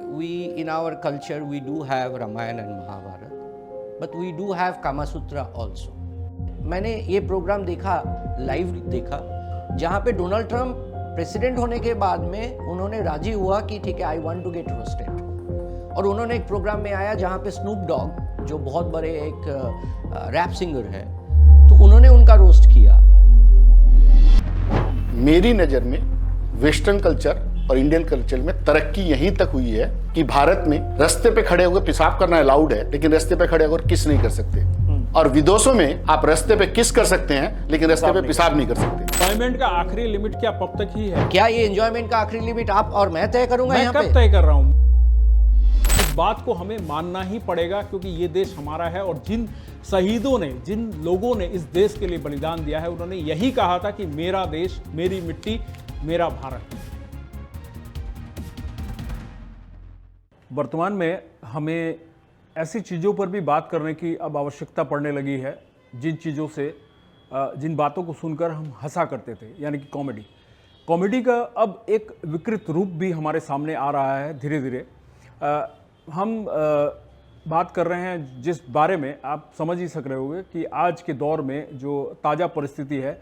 we in our culture we do have Ramayana and Mahabharata, but we do have Kama Sutra also. मैंने ये programme देखा, live देखा, जहाँ पे Donald Trump president होने के बाद में उन्होंने राजी हुआ कि ठीक है, I want to get roasted, और उन्होंने एक प्रोग्राम में आया जहाँ पे स्नूप डॉग जो बहुत बड़े एक रैप सिंगर है, तो उन्होंने उनका रोस्ट किया। मेरी नज़र में वेस्टर्न कल्चर और इंडियन कल्चर में तरक्की यहीं तक हुई है कि भारत में रास्ते पे खड़े होकर पेशाब करना अलाउड है, लेकिन रास्ते पे खड़े होकर किस नहीं कर सकते। और विदेशों में आप रास्ते पे किस कर सकते हैं, लेकिन रास्ते पे पेशाब नहीं कर सकते। एंजॉयमेंट का आखिरी लिमिट क्या कब तक ही है? क्या ये एंजॉयमेंट का आखिरी लिमिट आप और मैं तय करूंगा? मैं कब तय कर रहा हूं? इस बात को हमें मानना ही पड़ेगा, क्योंकि ये देश हमारा है और जिन शहीदों ने, जिन लोगों ने इस देश के लिए बलिदान दिया है, उन्होंने यही कहा था कि मेरा देश, मेरी मिट्टी, मेरा भारत। वर्तमान में हमें ऐसी चीज़ों पर भी बात करने की अब आवश्यकता पड़ने लगी है जिन चीज़ों से, जिन बातों को सुनकर हम हंसा करते थे, यानी कि कॉमेडी का अब एक विकृत रूप भी हमारे सामने आ रहा है धीरे धीरे। हम बात कर रहे हैं जिस बारे में आप समझ ही सक रहे होंगे कि आज के दौर में जो ताज़ा परिस्थिति है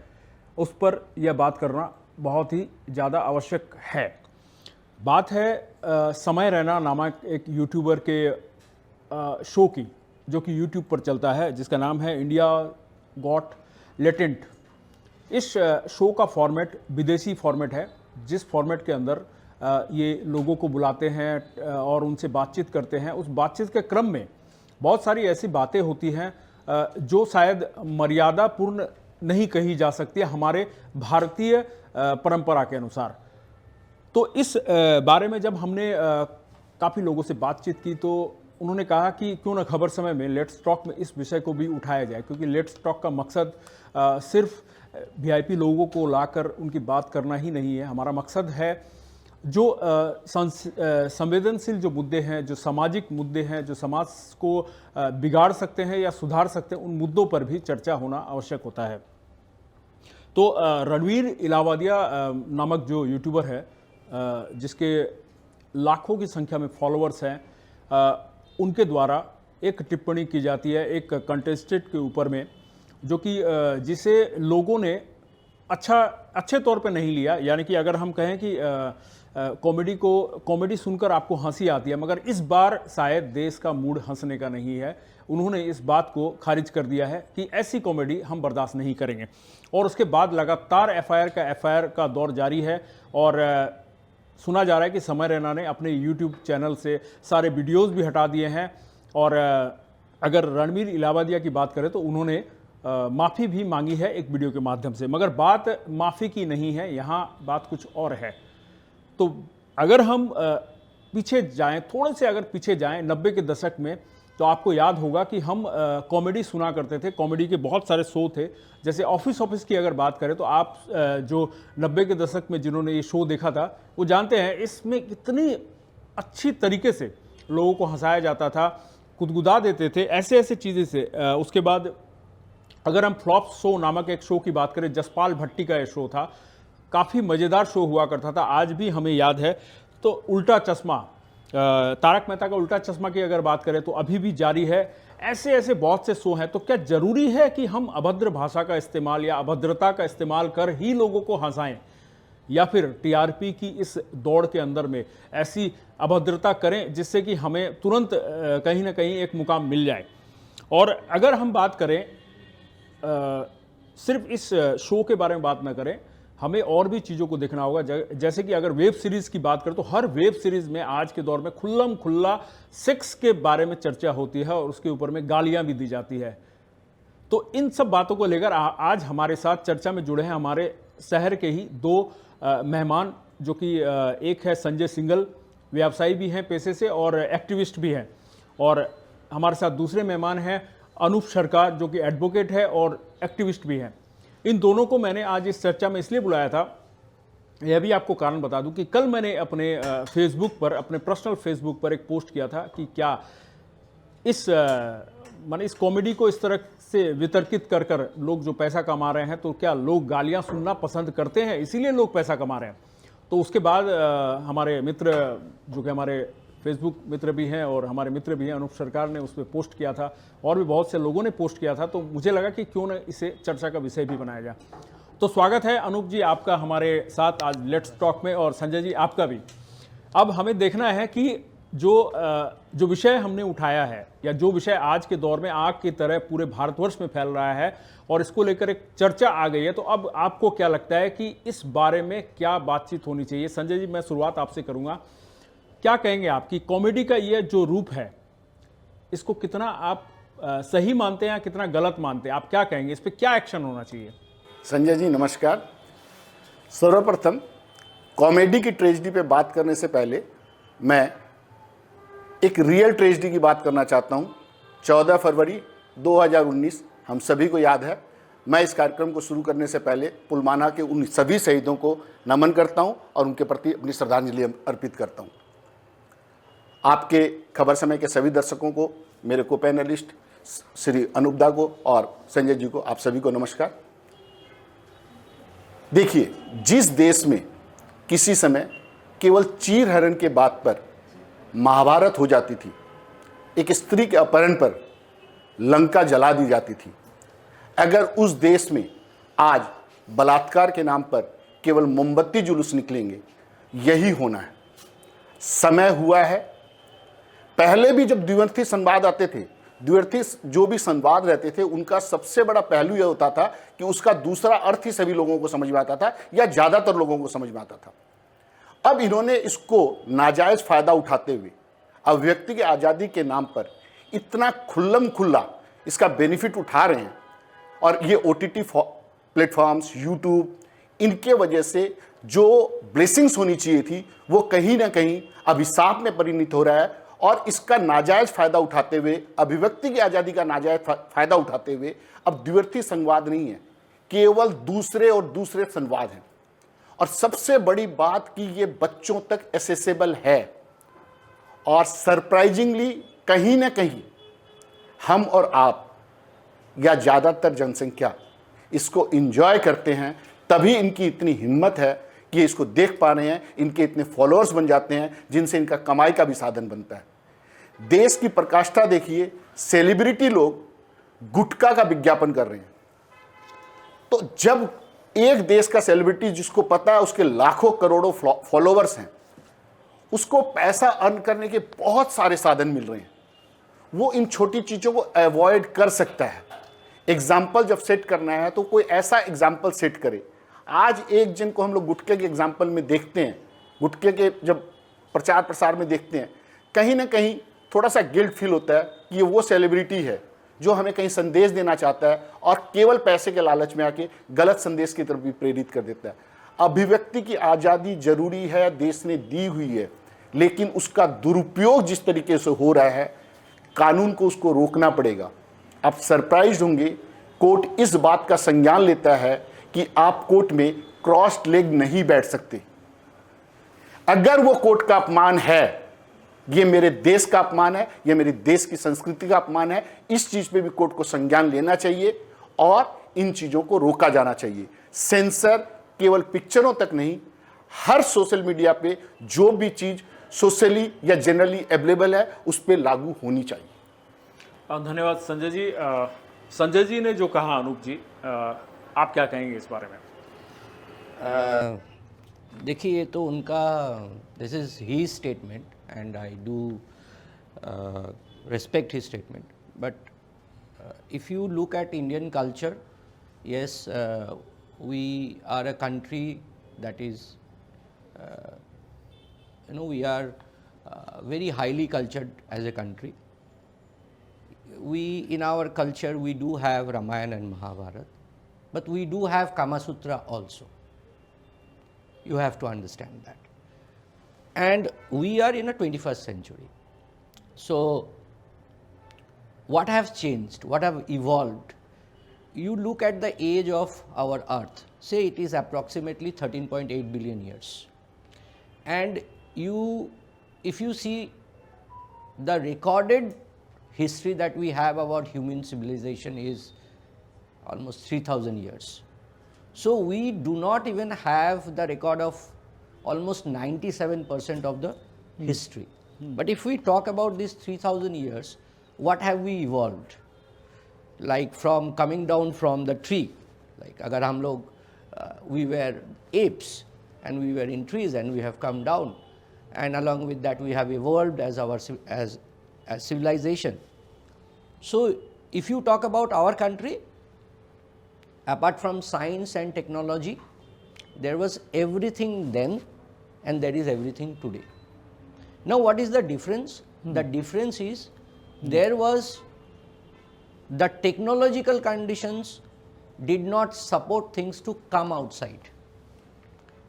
उस पर यह बात करना बहुत ही ज़्यादा आवश्यक है। बात है समय रैना नामक एक यूट्यूबर के शो की, जो कि यूट्यूब पर चलता है, जिसका नाम है इंडिया गॉट लेटेंट। इस शो का फॉर्मेट विदेशी फॉर्मेट है, जिस फॉर्मेट के अंदर ये लोगों को बुलाते हैं और उनसे बातचीत करते हैं। उस बातचीत के क्रम में बहुत सारी ऐसी बातें होती हैं जो शायद मर्यादापूर्ण नहीं कही जा सकती हमारे भारतीय परंपरा के अनुसार। तो इस बारे में जब हमने काफ़ी लोगों से बातचीत की तो उन्होंने कहा कि क्यों न खबर समय में लेट्स टॉक में इस विषय को भी उठाया जाए, क्योंकि लेट्स टॉक का मकसद सिर्फ वीआईपी लोगों को लाकर उनकी बात करना ही नहीं है। हमारा मकसद है जो संवेदनशील जो मुद्दे हैं, जो सामाजिक मुद्दे हैं, जो समाज को बिगाड़ सकते हैं या सुधार सकते हैं, उन मुद्दों पर भी चर्चा होना आवश्यक होता है। तो रणवीर इलाहाबादिया नामक जो यूट्यूबर है, जिसके लाखों की संख्या में फॉलोअर्स हैं, उनके द्वारा एक टिप्पणी की जाती है एक कंटेस्टेंट के ऊपर में, जो कि जिसे लोगों ने अच्छे तौर पे नहीं लिया। यानी कि अगर हम कहें कि कॉमेडी सुनकर आपको हंसी आती है, मगर इस बार शायद देश का मूड हंसने का नहीं है। उन्होंने इस बात को खारिज कर दिया है कि ऐसी कॉमेडी हम बर्दाश्त नहीं करेंगे। और उसके बाद लगातार एफआईआर का दौर जारी है और सुना जा रहा है कि समय रैना ने अपने यूट्यूब चैनल से सारे वीडियोस भी हटा दिए हैं। और अगर रणवीर इलाहाबादिया की बात करें तो उन्होंने माफ़ी भी मांगी है एक वीडियो के माध्यम से, मगर बात माफ़ी की नहीं है, यहाँ बात कुछ और है। तो अगर हम पीछे जाएं, थोड़े से अगर पीछे जाएं 90 के दशक में, तो आपको याद होगा कि हम कॉमेडी सुना करते थे। कॉमेडी के बहुत सारे शो थे, जैसे ऑफिस की अगर बात करें तो आप जो 90 के दशक में जिन्होंने ये शो देखा था वो जानते हैं इसमें कितनी अच्छी तरीके से लोगों को हंसाया जाता था, गुदगुदा देते थे ऐसे चीज़ें से। उसके बाद अगर हम फ्लॉप शो नामक एक शो की बात करें, जसपाल भट्टी का ये शो था, काफ़ी मज़ेदार शो हुआ करता था, आज भी हमें याद है। तो उल्टा चश्मा, तारक मेहता का उल्टा चश्मा की अगर बात करें तो अभी भी जारी है। ऐसे बहुत से शो हैं। तो क्या जरूरी है कि हम अभद्र भाषा का इस्तेमाल या अभद्रता का इस्तेमाल कर ही लोगों को हंसाएं, या फिर टीआरपी की इस दौड़ के अंदर में ऐसी अभद्रता करें जिससे कि हमें तुरंत कहीं ना कहीं एक मुकाम मिल जाए? और अगर हम बात करें सिर्फ इस शो के बारे में बात ना करें, हमें और भी चीज़ों को देखना होगा। जैसे कि अगर वेब सीरीज़ की बात करें तो हर वेब सीरीज़ में आज के दौर में खुल्लम खुल्ला सेक्स के बारे में चर्चा होती है और उसके ऊपर में गालियां भी दी जाती है। तो इन सब बातों को लेकर आज हमारे साथ चर्चा में जुड़े हैं हमारे शहर के ही दो मेहमान, जो कि एक है संजय सिंगल, व्यवसायी भी हैं पेशे से और एक्टिविस्ट भी हैं, और हमारे साथ दूसरे मेहमान हैं अनूप सरकार, जो कि एडवोकेट है और एक्टिविस्ट भी हैं। इन दोनों को मैंने आज इस चर्चा में इसलिए बुलाया था, यह भी आपको कारण बता दूं कि कल मैंने अपने फेसबुक पर, अपने पर्सनल फेसबुक पर एक पोस्ट किया था कि क्या इस कॉमेडी को इस तरह से वितर्कित कर कर लोग जो पैसा कमा रहे हैं, तो क्या लोग गालियां सुनना पसंद करते हैं, इसीलिए लोग पैसा कमा रहे हैं? तो उसके बाद हमारे मित्र जो कि हमारे फेसबुक मित्र भी हैं और हमारे मित्र भी हैं। अनूप सरकार ने उस पर पोस्ट किया था और भी बहुत से लोगों ने पोस्ट किया था, तो मुझे लगा कि क्यों न इसे चर्चा का विषय भी बनाया जाए। तो स्वागत है अनूप जी आपका हमारे साथ आज लेट्स टॉक में, और संजय जी आपका भी। अब हमें देखना है कि जो विषय हमने उठाया है, या जो विषय आज के दौर में आग की तरह पूरे भारतवर्ष में फैल रहा है और इसको लेकर एक चर्चा आ गई है, तो अब आपको क्या लगता है कि इस बारे में क्या बातचीत होनी चाहिए? संजय जी, मैं शुरुआत आपसे करूंगा। क्या कहेंगे आप कि कॉमेडी का ये जो रूप है, इसको कितना आप सही मानते हैं या कितना गलत मानते हैं? आप क्या कहेंगे, इस पर क्या एक्शन होना चाहिए? संजय जी नमस्कार। सर्वप्रथम कॉमेडी की ट्रेजेडी पे बात करने से पहले मैं एक रियल ट्रेजेडी की बात करना चाहता हूं। 14 फरवरी 2019 हम सभी को याद है। मैं इस कार्यक्रम को शुरू करने से पहले पुलवामा के उन सभी शहीदों को नमन करता हूं और उनके प्रति अपनी श्रद्धांजलि अर्पित करता हूं। आपके खबर समय के सभी दर्शकों को, मेरे को पैनलिस्ट श्री अनूप दा को और संजय जी को, आप सभी को नमस्कार। देखिए, जिस देश में किसी समय केवल चीर हरण के बात पर महाभारत हो जाती थी, एक स्त्री के अपहरण पर लंका जला दी जाती थी, अगर उस देश में आज बलात्कार के नाम पर केवल मोमबत्ती जुलूस निकलेंगे, यही होना है। समय हुआ है। पहले भी जब द्विअर्थी संवाद आते थे, द्विअर्थी जो भी संवाद रहते थे, उनका सबसे बड़ा पहलू यह होता था कि उसका दूसरा अर्थ ही सभी लोगों को समझ में आता था, या ज्यादातर लोगों को समझ में आता था। अब इन्होंने इसको नाजायज फायदा उठाते हुए अभिव्यक्ति की आजादी के नाम पर इतना खुल्लम खुल्ला इसका बेनिफिट उठा रहे हैं, और ये OTT प्लेटफॉर्म्स, यूट्यूब, इनके वजह से जो ब्लेसिंग्स होनी चाहिए थी वो कहीं ना कहीं अभिशाप में परिणत हो रहा है। और इसका नाजायज फायदा उठाते हुए, अभिव्यक्ति की आजादी का नाजायज फायदा उठाते हुए, अब द्विअर्थी संवाद नहीं है, केवल दूसरे और दूसरे संवाद हैं। और सबसे बड़ी बात कि ये बच्चों तक एसेसेबल है, और सरप्राइजिंगली कहीं ना कहीं हम और आप या ज़्यादातर जनसंख्या इसको एंजॉय करते हैं। तभी इनकी इतनी हिम्मत है कि ये इसको देख पा रहे हैं, इनके इतने फॉलोअर्स बन जाते हैं जिनसे इनका कमाई का भी साधन बनता है। देश की प्रकाष्ठा देखिए, सेलिब्रिटी लोग गुटखा का विज्ञापन कर रहे हैं। तो जब एक देश का सेलिब्रिटी, जिसको पता है उसके लाखों करोड़ों फॉलोअर्स हैं, उसको पैसा अर्न करने के बहुत सारे साधन मिल रहे हैं, वो इन छोटी चीज़ों को अवॉइड कर सकता है। एग्जाम्पल जब सेट करना है तो कोई ऐसा एग्जाम्पल सेट करे। आज एक जन को हम लोग गुटखे के एग्जाम्पल में देखते हैं, गुटखे के जब प्रचार प्रसार में देखते हैं, कहीं ना कहीं थोड़ा सा गिल्ट फील होता है कि ये वो सेलिब्रिटी है जो हमें कहीं संदेश देना चाहता है, और केवल पैसे के लालच में आके गलत संदेश की तरफ भी प्रेरित कर देता है। अभिव्यक्ति की आज़ादी जरूरी है, देश ने दी हुई है, लेकिन उसका दुरुपयोग जिस तरीके से हो रहा है, कानून को उसको रोकना पड़ेगा। आप सरप्राइज होंगे, कोर्ट इस बात का संज्ञान लेता है कि आप कोर्ट में क्रॉस्ड लेग नहीं बैठ सकते। अगर वो कोर्ट का अपमान है, ये मेरे देश का अपमान है, ये मेरे देश की संस्कृति का अपमान है, इस चीज पे भी कोर्ट को संज्ञान लेना चाहिए और इन चीजों को रोका जाना चाहिए। सेंसर केवल पिक्चरों तक नहीं, हर सोशल मीडिया पे जो भी चीज सोशली या जनरली अवेलेबल है उस पर लागू होनी चाहिए। धन्यवाद संजय जी। संजय जी ने जो कहा, अनूप जी आप क्या कहेंगे इस बारे में? देखिए, ये तो उनका, this is he statement and I do respect his statement, but if you look at Indian culture, yes, we are a country that is, we are very highly cultured as a country. We, in our culture, we do have Ramayana and Mahabharata, but we do have Kama Sutra also. You have to understand that. And we are in a 21st century. So what has changed? What have evolved? You look at the age of our earth, say it is approximately 13.8 billion years. And if you see the recorded history that we have about human civilization is almost 3000 years. So we do not even have the record of almost 97% of the history. But if we talk about these 3000 years, what have we evolved? Like from coming down from the tree, like agar hum log, we were apes and we were in trees and we have come down, and along with that we have evolved as our as civilization. So if you talk about our country, apart from science and technology, there was everything then and there is everything today. Now what is the difference? The difference is there was the technological conditions did not support things to come outside.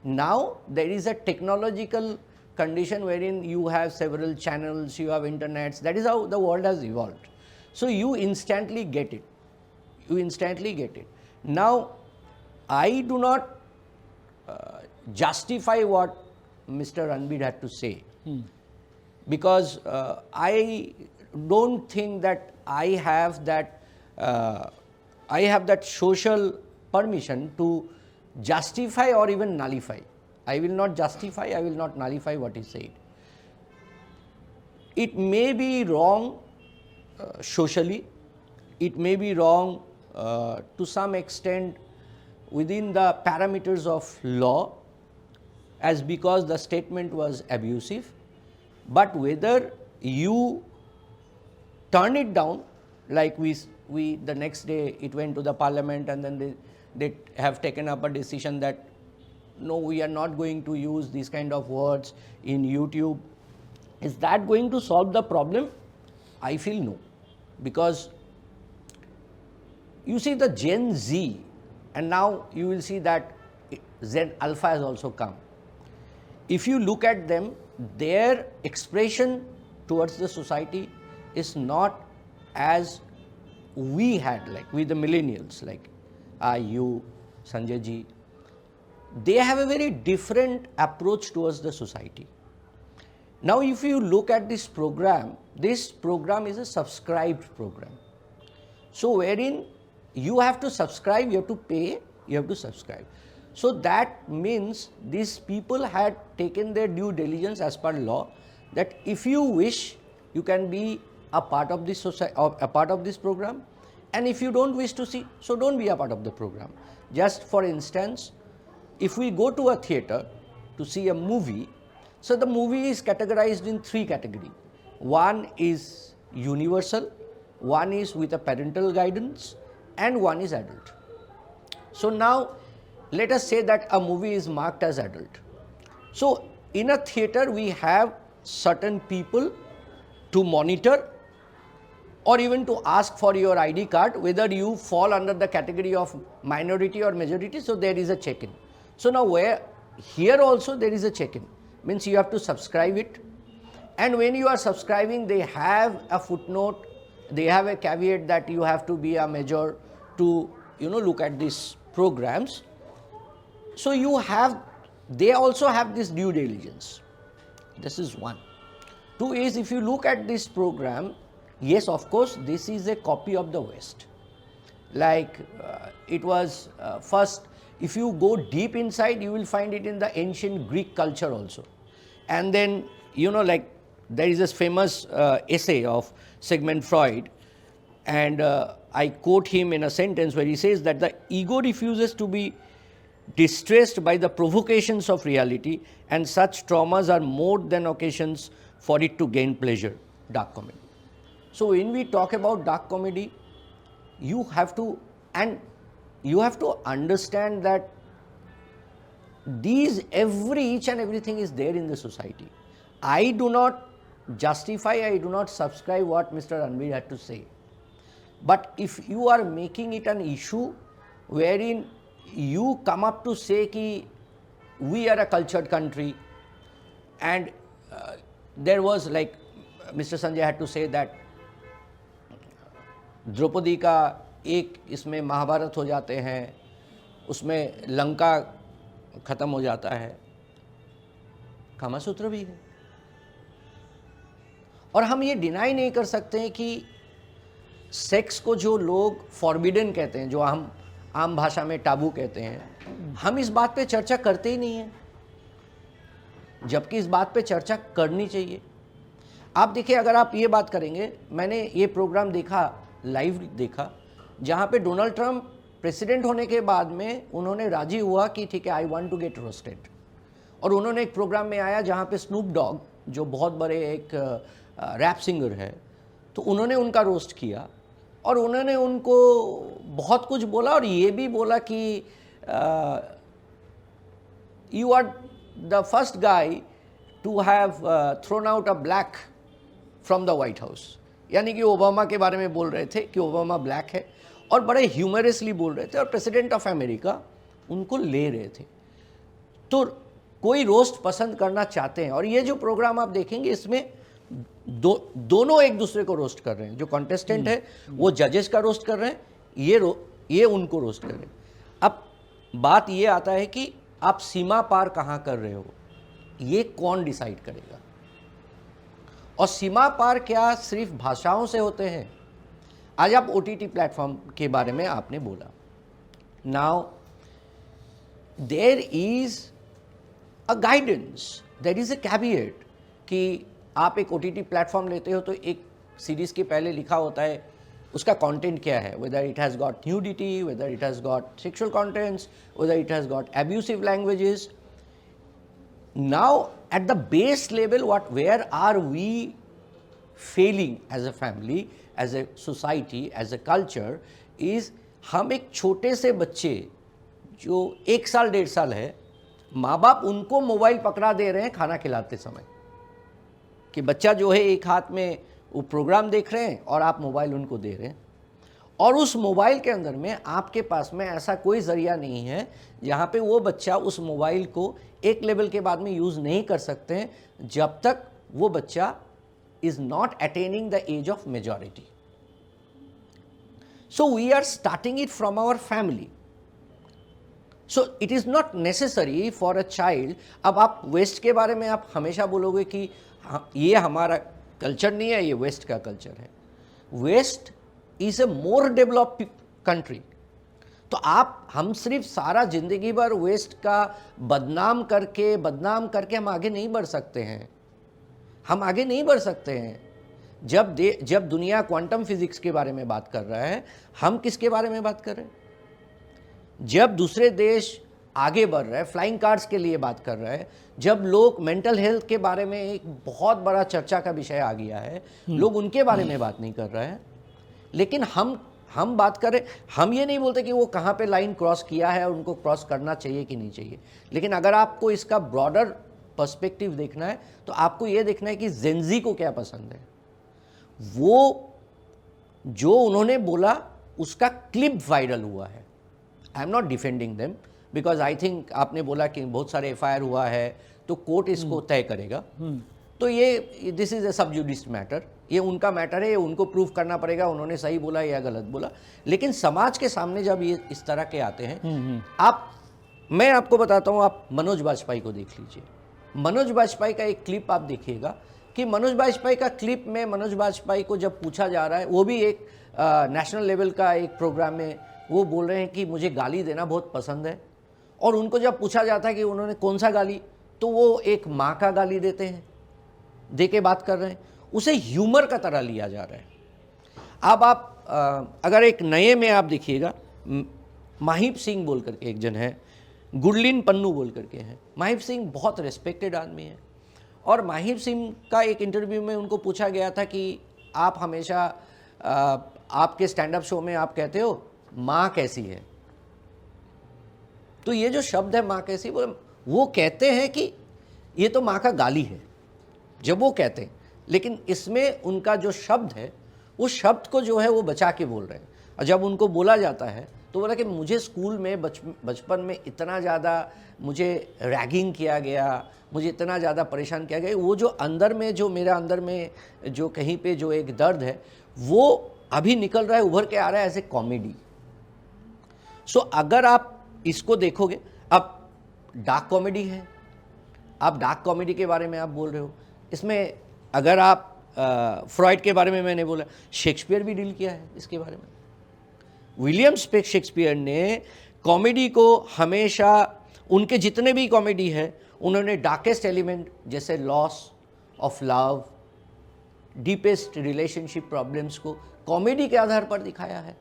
Now there is a technological condition wherein you have several channels, you have internets. That is how the world has evolved. So you instantly get it. You instantly get it. Now I do not justify what Mr. Ranbir had to say, because I don't think that I have that social permission to justify or even nullify. I will not justify, I will not nullify what he said. It may be wrong socially, it may be wrong to some extent within the parameters of law, as because the statement was abusive, but whether you turn it down, like we the next day it went to the parliament and then they have taken up a decision that no, we are not going to use these kind of words in YouTube. Is that going to solve the problem? I feel no, because you see the Gen Z, and now you will see that Zen Alpha has also come. If you look at them, their expression towards the society is not as we had, like with the millennials, like you, Sanjay ji. They have a very different approach towards the society. Now if you look at this program is a subscribed program. So wherein you have to subscribe, you have to pay, you have to subscribe. So that means these people had taken their due diligence as per law, that if you wish, you can be a part of this society, a part of this program, and if you don't wish to see, so don't be a part of the program. Just for instance, if we go to a theatre to see a movie, so the movie is categorized in 3 categories. One is universal, one is with a parental guidance, and one is adult. So now let us say that a movie is marked as adult. So in a theatre we have certain people to monitor or even to ask for your ID card whether you fall under the category of minority or majority, so there is a check-in. So now here also there is a check-in, means you have to subscribe it, and when you are subscribing they have a footnote, they have a caveat that you have to be a major to look at these programs. So they also have this due diligence. This is one. 2 is, if you look at this program, yes, of course, this is a copy of the West. Like it was first, if you go deep inside, you will find it in the ancient Greek culture also. And then, like there is this famous essay of Sigmund Freud, and I quote him in a sentence where he says that the ego refuses to be distressed by the provocations of reality, and such traumas are more than occasions for it to gain pleasure. Dark comedy. So when we talk about dark comedy, you have to understand that each and everything is there in the society. I do not justify, I do not subscribe what Mr. Ranbir had to say. But if you are making it an issue wherein you come up to say ki we are a cultured country, and there was, like Mr. Sanjay had to say that Draupadi का एक इसमें महाभारत हो जाते हैं, उसमें लंका खत्म हो जाता है, कामासूत्र भी है। और हम ये डिनाई नहीं कर सकते हैं कि सेक्स को जो लोग फॉरबिडन कहते हैं, जो हम आम भाषा में टाबू कहते हैं, हम इस बात पे चर्चा करते ही नहीं हैं, जबकि इस बात पे चर्चा करनी चाहिए। आप देखिए, अगर आप ये बात करेंगे, मैंने ये प्रोग्राम देखा, लाइव देखा, जहाँ पे डोनाल्ड ट्रंप प्रेसिडेंट होने के बाद में उन्होंने राजी हुआ कि ठीक है, I want to get roasted, और उन्होंने एक प्रोग्राम में आया जहाँ पे स्नूप डॉग, जो बहुत बड़े एक रैप सिंगर है, तो उन्होंने उनका रोस्ट किया और उन्होंने उनको बहुत कुछ बोला और ये भी बोला कि you are the first guy to have thrown out a black from the White House, यानी कि ओबामा के बारे में बोल रहे थे कि ओबामा ब्लैक है और बड़े ह्यूमरसली बोल रहे थे और प्रेसिडेंट ऑफ अमेरिका उनको ले रहे थे। तो कोई रोस्ट पसंद करना चाहते हैं, और ये जो प्रोग्राम आप देखेंगे इसमें दोनों एक दूसरे को रोस्ट कर रहे हैं। जो कॉन्टेस्टेंट है वो जजेस का रोस्ट कर रहे हैं, ये उनको रोस्ट कर रहे हैं। अब बात ये आता है कि आप सीमा पार कहाँ कर रहे हो, ये कौन डिसाइड करेगा। और सीमा पार क्या सिर्फ भाषाओं से होते हैं। आज आप OTT प्लेटफॉर्म के बारे में आपने बोला, now there is a guidance, there is a caveat कि आप एक OTT प्लेटफॉर्म लेते हो तो एक सीरीज के पहले लिखा होता है उसका कंटेंट क्या है, whether it has got nudity, whether it has got sexual contents, whether it has got abusive languages. Now at the base level, where are we failing as a family, as a society, as a culture, is हम एक छोटे से बच्चे जो 1 साल 1.5 साल है, माँ बाप उनको मोबाइल पकड़ा दे रहे हैं खाना खिलाते समय, कि बच्चा जो है एक हाथ में वो प्रोग्राम देख रहे हैं और आप मोबाइल उनको दे रहे हैं, और उस मोबाइल के अंदर में आपके पास में ऐसा कोई ज़रिया नहीं है जहाँ पे वो बच्चा उस मोबाइल को एक लेवल के बाद में यूज़ नहीं कर सकते हैं जब तक वो बच्चा is not attaining the age of majority. So we are starting it from our family. So it is not necessary for a child. अब आप वेस्ट के बारे में आप हमेशा बोलोगे कि ये हमारा कल्चर नहीं है, ये वेस्ट का कल्चर है। West is a more developed country. तो हम सिर्फ सारा जिंदगी भर वेस्ट का बदनाम करके हम आगे नहीं बढ़ सकते हैं। हम आगे नहीं बढ़ सकते हैं। जब दुनिया क्वांटम फिजिक्स के बारे में बात कर रहा है, हम किसके बारे में बात कर रहे हैं? जब दूसरे देश आगे बढ़ रहा है, फ्लाइंग कार्स के लिए बात कर रहा है, जब लोग मेंटल हेल्थ के बारे में एक बहुत बड़ा चर्चा का विषय आ गया है, लोग उनके बारे में बात नहीं कर रहे हैं। लेकिन हम बात करें, हम ये नहीं बोलते कि वो कहाँ पे लाइन क्रॉस किया है और उनको क्रॉस करना चाहिए कि नहीं चाहिए। लेकिन अगर आपको इसका ब्रॉडर पर्सपेक्टिव देखना है तो आपको ये देखना है कि जेनजी को क्या पसंद है। वो जो उन्होंने बोला उसका क्लिप वायरल हुआ है। I am not defending them, because I think आपने बोला कि बहुत सारे FIR हुआ है तो कोर्ट इसको तय करेगा। तो ये दिस इज ए सब जुडिस मैटर, ये उनका मैटर है, ये उनको प्रूव करना पड़ेगा उन्होंने सही बोला या गलत बोला। लेकिन समाज के सामने जब ये इस तरह के आते हैं, मैं आपको बताता हूँ, आप मनोज बाजपेयी को देख लीजिए। मनोज बाजपेयी का एक क्लिप आप देखिएगा कि मनोज बाजपेयी का क्लिप में मनोज बाजपेयी को जब पूछा जा रहा है, वो भी एक नेशनल लेवल का एक प्रोग्राम में वो बोल रहे हैं कि मुझे गाली देना बहुत पसंद है, और उनको जब पूछा जाता है कि उन्होंने कौन सा गाली, तो वो एक माँ का गाली देते हैं, दे के बात कर रहे हैं। उसे ह्यूमर का तरह लिया जा रहा है। अब आप अगर एक नए में आप देखिएगा, माहिब सिंह बोल करके एक जन है, गुरलीन पन्नू बोल करके हैं। माहिब सिंह बहुत रिस्पेक्टेड आदमी है, और माहिब सिंह का एक इंटरव्यू में उनको पूछा गया था कि आप हमेशा आपके स्टैंड अप शो में आप कहते हो माँ कैसी है, तो ये जो शब्द है माँ कैसी, वो कहते हैं कि ये तो माँ का गाली है जब वो कहते हैं, लेकिन इसमें उनका जो शब्द है उस शब्द को जो है वो बचा के बोल रहे हैं। और जब उनको बोला जाता है तो बोला कि मुझे स्कूल में बचपन में इतना ज़्यादा मुझे रैगिंग किया गया, मुझे इतना ज़्यादा परेशान किया गया, वो जो अंदर में, जो मेरा अंदर में जो कहीं पे जो एक दर्द है वो अभी निकल रहा है, उभर के आ रहा है एज ए कॉमेडी। सो अगर आप इसको देखोगे, अब डार्क कॉमेडी है, आप डार्क कॉमेडी के बारे में आप बोल रहे हो, इसमें अगर आप फ्रॉइड के बारे में मैंने बोला, शेक्सपियर भी डील किया है इसके बारे में। विलियम शेक्सपियर ने कॉमेडी को हमेशा, उनके जितने भी कॉमेडी है, उन्होंने डार्केस्ट एलिमेंट जैसे loss of love, deepest relationship problems को कॉमेडी के आधार पर दिखाया है।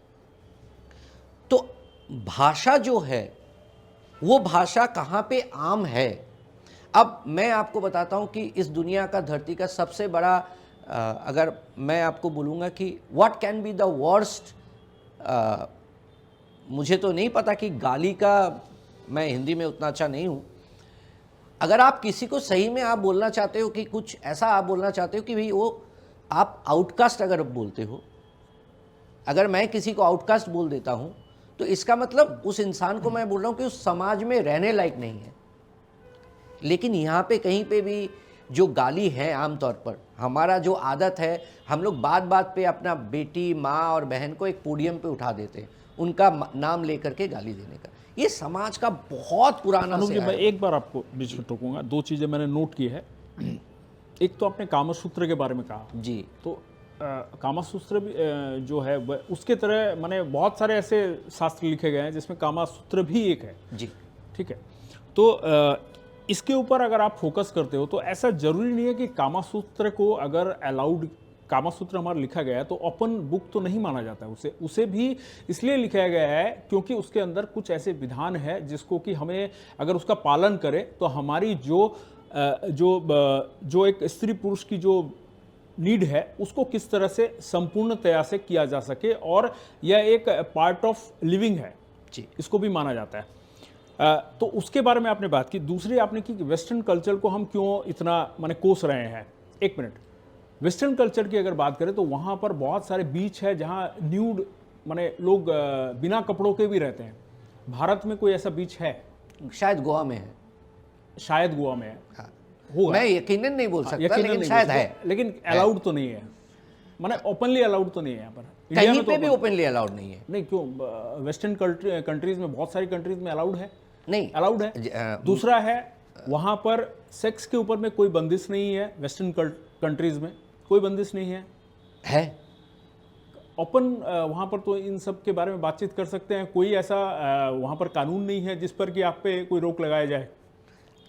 तो भाषा जो है वो भाषा कहाँ पे आम है। अब मैं आपको बताता हूँ कि इस दुनिया का, धरती का सबसे बड़ा, अगर मैं आपको बोलूँगा कि what can be the worst, मुझे तो नहीं पता कि गाली का, मैं हिंदी में उतना अच्छा नहीं हूँ। अगर आप किसी को सही में आप बोलना चाहते हो कि कुछ ऐसा आप बोलना चाहते हो कि भाई वो आप आउटकास्ट अगर बोलते हो, अगर मैं किसी को आउटकास्ट बोल देता हूँ तो इसका मतलब उस इंसान को मैं बोल रहा हूँ कि उस समाज में रहने लायक नहीं है। लेकिन यहाँ पे कहीं पे भी जो गाली है, आमतौर पर हमारा जो आदत है, हम लोग बात बात पे अपना बेटी, माँ और बहन को एक पोडियम पे उठा देते हैं, उनका नाम लेकर के गाली देने का। ये समाज का बहुत पुराना अनुज से जी, मैं है। एक बार आपको बीच में टोकूंगा। दो चीज़ें मैंने नोट की है। एक तो आपने कामसूत्र के बारे में कहा, जी, तो कामसूत्र भी जो है उसके तरह माने बहुत सारे ऐसे शास्त्र लिखे गए हैं जिसमें कामसूत्र भी एक है। जी, ठीक है, तो इसके ऊपर अगर आप फोकस करते हो तो ऐसा जरूरी नहीं है कि कामसूत्र को अगर अलाउड, कामसूत्र हमारा लिखा गया है तो ओपन बुक तो नहीं माना जाता है उसे भी इसलिए लिखा गया है क्योंकि उसके अंदर कुछ ऐसे विधान है जिसको कि हमें अगर उसका पालन करें तो हमारी जो एक स्त्री पुरुष की जो नीड है उसको किस तरह से संपूर्णतया से किया जा सके, और यह एक पार्ट ऑफ लिविंग है जी, इसको भी माना जाता है। तो उसके बारे में आपने बात की। दूसरी आपने की कि वेस्टर्न कल्चर को हम क्यों इतना माने कोस रहे हैं। एक मिनट, वेस्टर्न कल्चर की अगर बात करें तो वहाँ पर बहुत सारे बीच है जहाँ न्यूड माने लोग बिना कपड़ों के भी रहते हैं। भारत में कोई ऐसा बीच है? शायद गोवा में है, शायद गोवा में है। हाँ। होगा, मैं यकीनन नहीं बोल सकता, यकीनन लेकिन नहीं शायद बोल है। सकता, लेकिन अलाउड तो नहीं है, माने ओपनली अलाउड तो नहीं है यहाँ पर। इंडिया कहीं में तो पे भी ओपनली अलाउड नहीं है। नहीं, क्यों? वेस्टर्न कंट्रीज में, बहुत सारी कंट्रीज में अलाउड है, नहीं, अलाउड है। दूसरा है वहाँ पर सेक्स के ऊपर में कोई बंदिश नहीं है। वेस्टर्न कंट्रीज में कोई बंदिश नहीं है ओपन। वहाँ पर तो इन सब के बारे में बातचीत कर सकते हैं। कोई ऐसा वहाँ पर कानून नहीं है जिस पर कि आप पे कोई रोक लगाया जाए।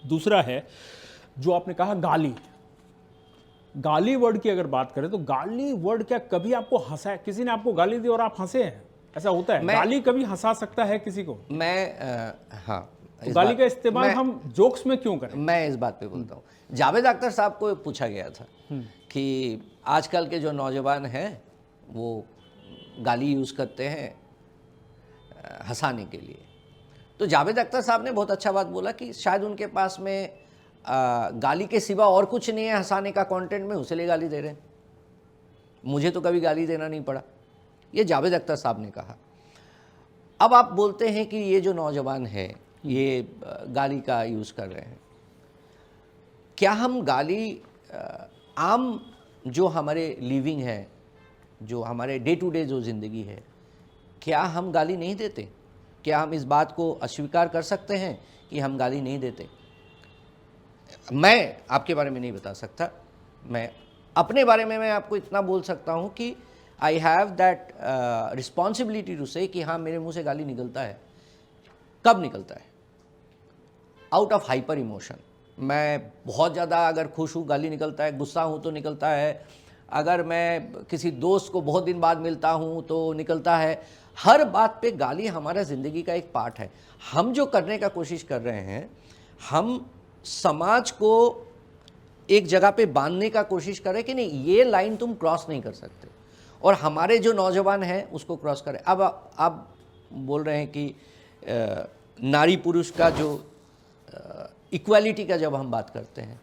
दूसरा है जो आपने कहा गाली वर्ड की अगर बात करें तो गाली वर्ड क्या कभी आपको हंसा है? किसी ने आपको गाली दी और आप हंसे हैं? ऐसा होता है? गाली कभी हंसा सकता है किसी को? हाँ, तो गाली का इस्तेमाल हम जोक्स में क्यों करें? मैं इस बात पे बोलता हूँ। जावेद अख्तर साहब को पूछा गया था कि आजकल के जो नौजवान हैं वो गाली यूज़ करते हैं हंसाने के लिए। तो जावेद अख्तर साहब ने बहुत अच्छा बात बोला कि शायद उनके पास में गाली के सिवा और कुछ नहीं है हंसाने का कंटेंट में, उसे लिए गाली दे रहे हैं। मुझे तो कभी गाली देना नहीं पड़ा, ये जावेद अख्तर साहब ने कहा। अब आप बोलते हैं कि ये जो नौजवान है ये गाली का यूज़ कर रहे हैं। क्या हम गाली आम जो हमारे लिविंग है, जो हमारे डे टू डे जो ज़िंदगी है, क्या हम गाली नहीं देते? क्या हम इस बात को अस्वीकार कर सकते हैं कि हम गाली नहीं देते? मैं आपके बारे में नहीं बता सकता, मैं अपने बारे में मैं आपको इतना बोल सकता हूँ कि I have that responsibility to say कि हाँ, मेरे मुंह से गाली निकलता है। कब निकलता है? Out of hyper emotion. मैं बहुत ज़्यादा अगर खुश हूँ गाली निकलता है, गुस्सा हूँ तो निकलता है, अगर मैं किसी दोस्त को बहुत दिन बाद मिलता हूँ तो निकलता है। हर बात पे गाली हमारा ज़िंदगी का एक पार्ट है। हम जो करने का कोशिश कर रहे हैं, हम समाज को एक जगह पे बांधने का कोशिश करें कि नहीं, ये लाइन तुम क्रॉस नहीं कर सकते, और हमारे जो नौजवान हैं उसको क्रॉस करें। अब आप बोल रहे हैं कि नारी पुरुष का जो इक्वालिटी का जब हम बात करते हैं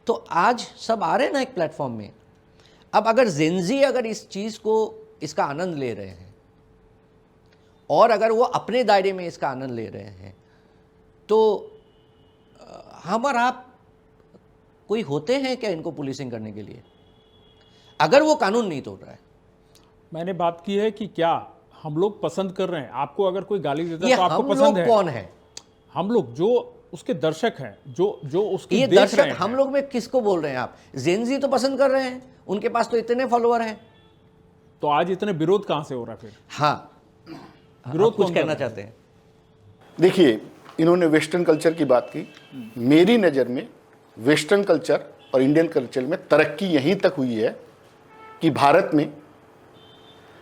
तो आज सब आ रहे हैं ना एक प्लेटफॉर्म में। अब अगर जेनजी अगर इस चीज़ को, इसका आनंद ले रहे हैं और अगर वो अपने दायरे में इसका आनंद ले रहे हैं तो हम और आप कोई होते हैं क्या इनको पुलिसिंग करने के लिए, अगर वो कानून नहीं तोड़ रहा है? मैंने बात की है कि क्या हम लोग पसंद कर रहे हैं। आपको अगर कोई गाली देता ये है तो आपको हम पसंद लोग है? कौन है? हम लोग जो उसके दर्शक हैं, जो उसके ये देख दर्शक रहे हैं। हम लोग में किसको बोल रहे हैं आप? जेनजी तो पसंद कर रहे हैं, उनके पास तो इतने फॉलोअर हैं। तो आज इतने विरोध कहां से हो रहा है फिर? हाँ, विरोध आप कुछ कौन कहना कर रहा चाहते हैं? देखिए, इन्होंने वेस्टर्न कल्चर की बात की। मेरी नज़र में वेस्टर्न कल्चर और इंडियन कल्चर में तरक्की यहीं तक हुई है कि भारत में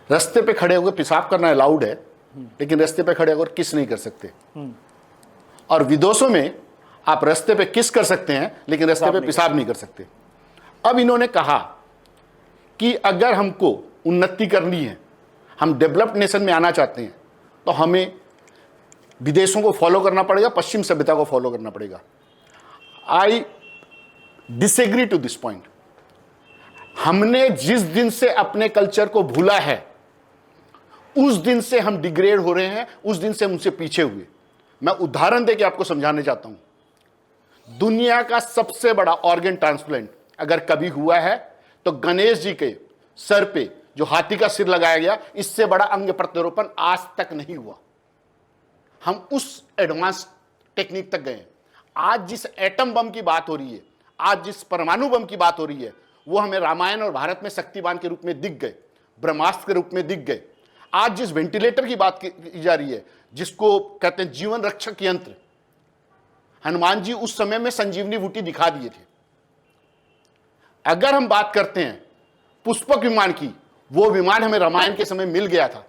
रास्ते पे खड़े होकर पेशाब करना अलाउड है, लेकिन रास्ते पे खड़े होकर किस नहीं कर सकते। और विदेशों में आप रास्ते पे किस कर सकते हैं, लेकिन रास्ते पे पेशाब नहीं कर सकते। अब इन्होंने कहा कि अगर हमको उन्नति करनी है, हम डेवलप्ड नेशन में आना चाहते हैं, तो हमें विदेशों को फॉलो करना पड़ेगा, पश्चिम सभ्यता को फॉलो करना पड़ेगा। I disagree to this point. हमने जिस दिन से अपने कल्चर को भूला है, उस दिन से हम डिग्रेड हो रहे हैं, उस दिन से हम उनसे पीछे हुए। मैं उदाहरण देके आपको समझाने चाहता हूं। दुनिया का सबसे बड़ा ऑर्गन ट्रांसप्लांट अगर कभी हुआ है तो गणेश जी के सर पे जो हाथी का सिर लगाया गया, इससे बड़ा अंग प्रत्यारोपण आज तक नहीं हुआ। हम उस एडवांस टेक्निक तक गए। आज जिस एटम बम की बात हो रही है, आज जिस परमाणु बम की बात हो रही है, वो हमें रामायण और भारत में शक्तिवान के रूप में दिख गए, ब्रह्मास्त्र के रूप में दिख गए। आज जिस वेंटिलेटर की बात की जा रही है, जिसको कहते हैं जीवन रक्षक यंत्र, हनुमान जी उस समय में संजीवनी बूटी दिखा दिए थे। अगर हम बात करते हैं पुष्पक विमान की, वो विमान हमें रामायण के समय मिल गया था।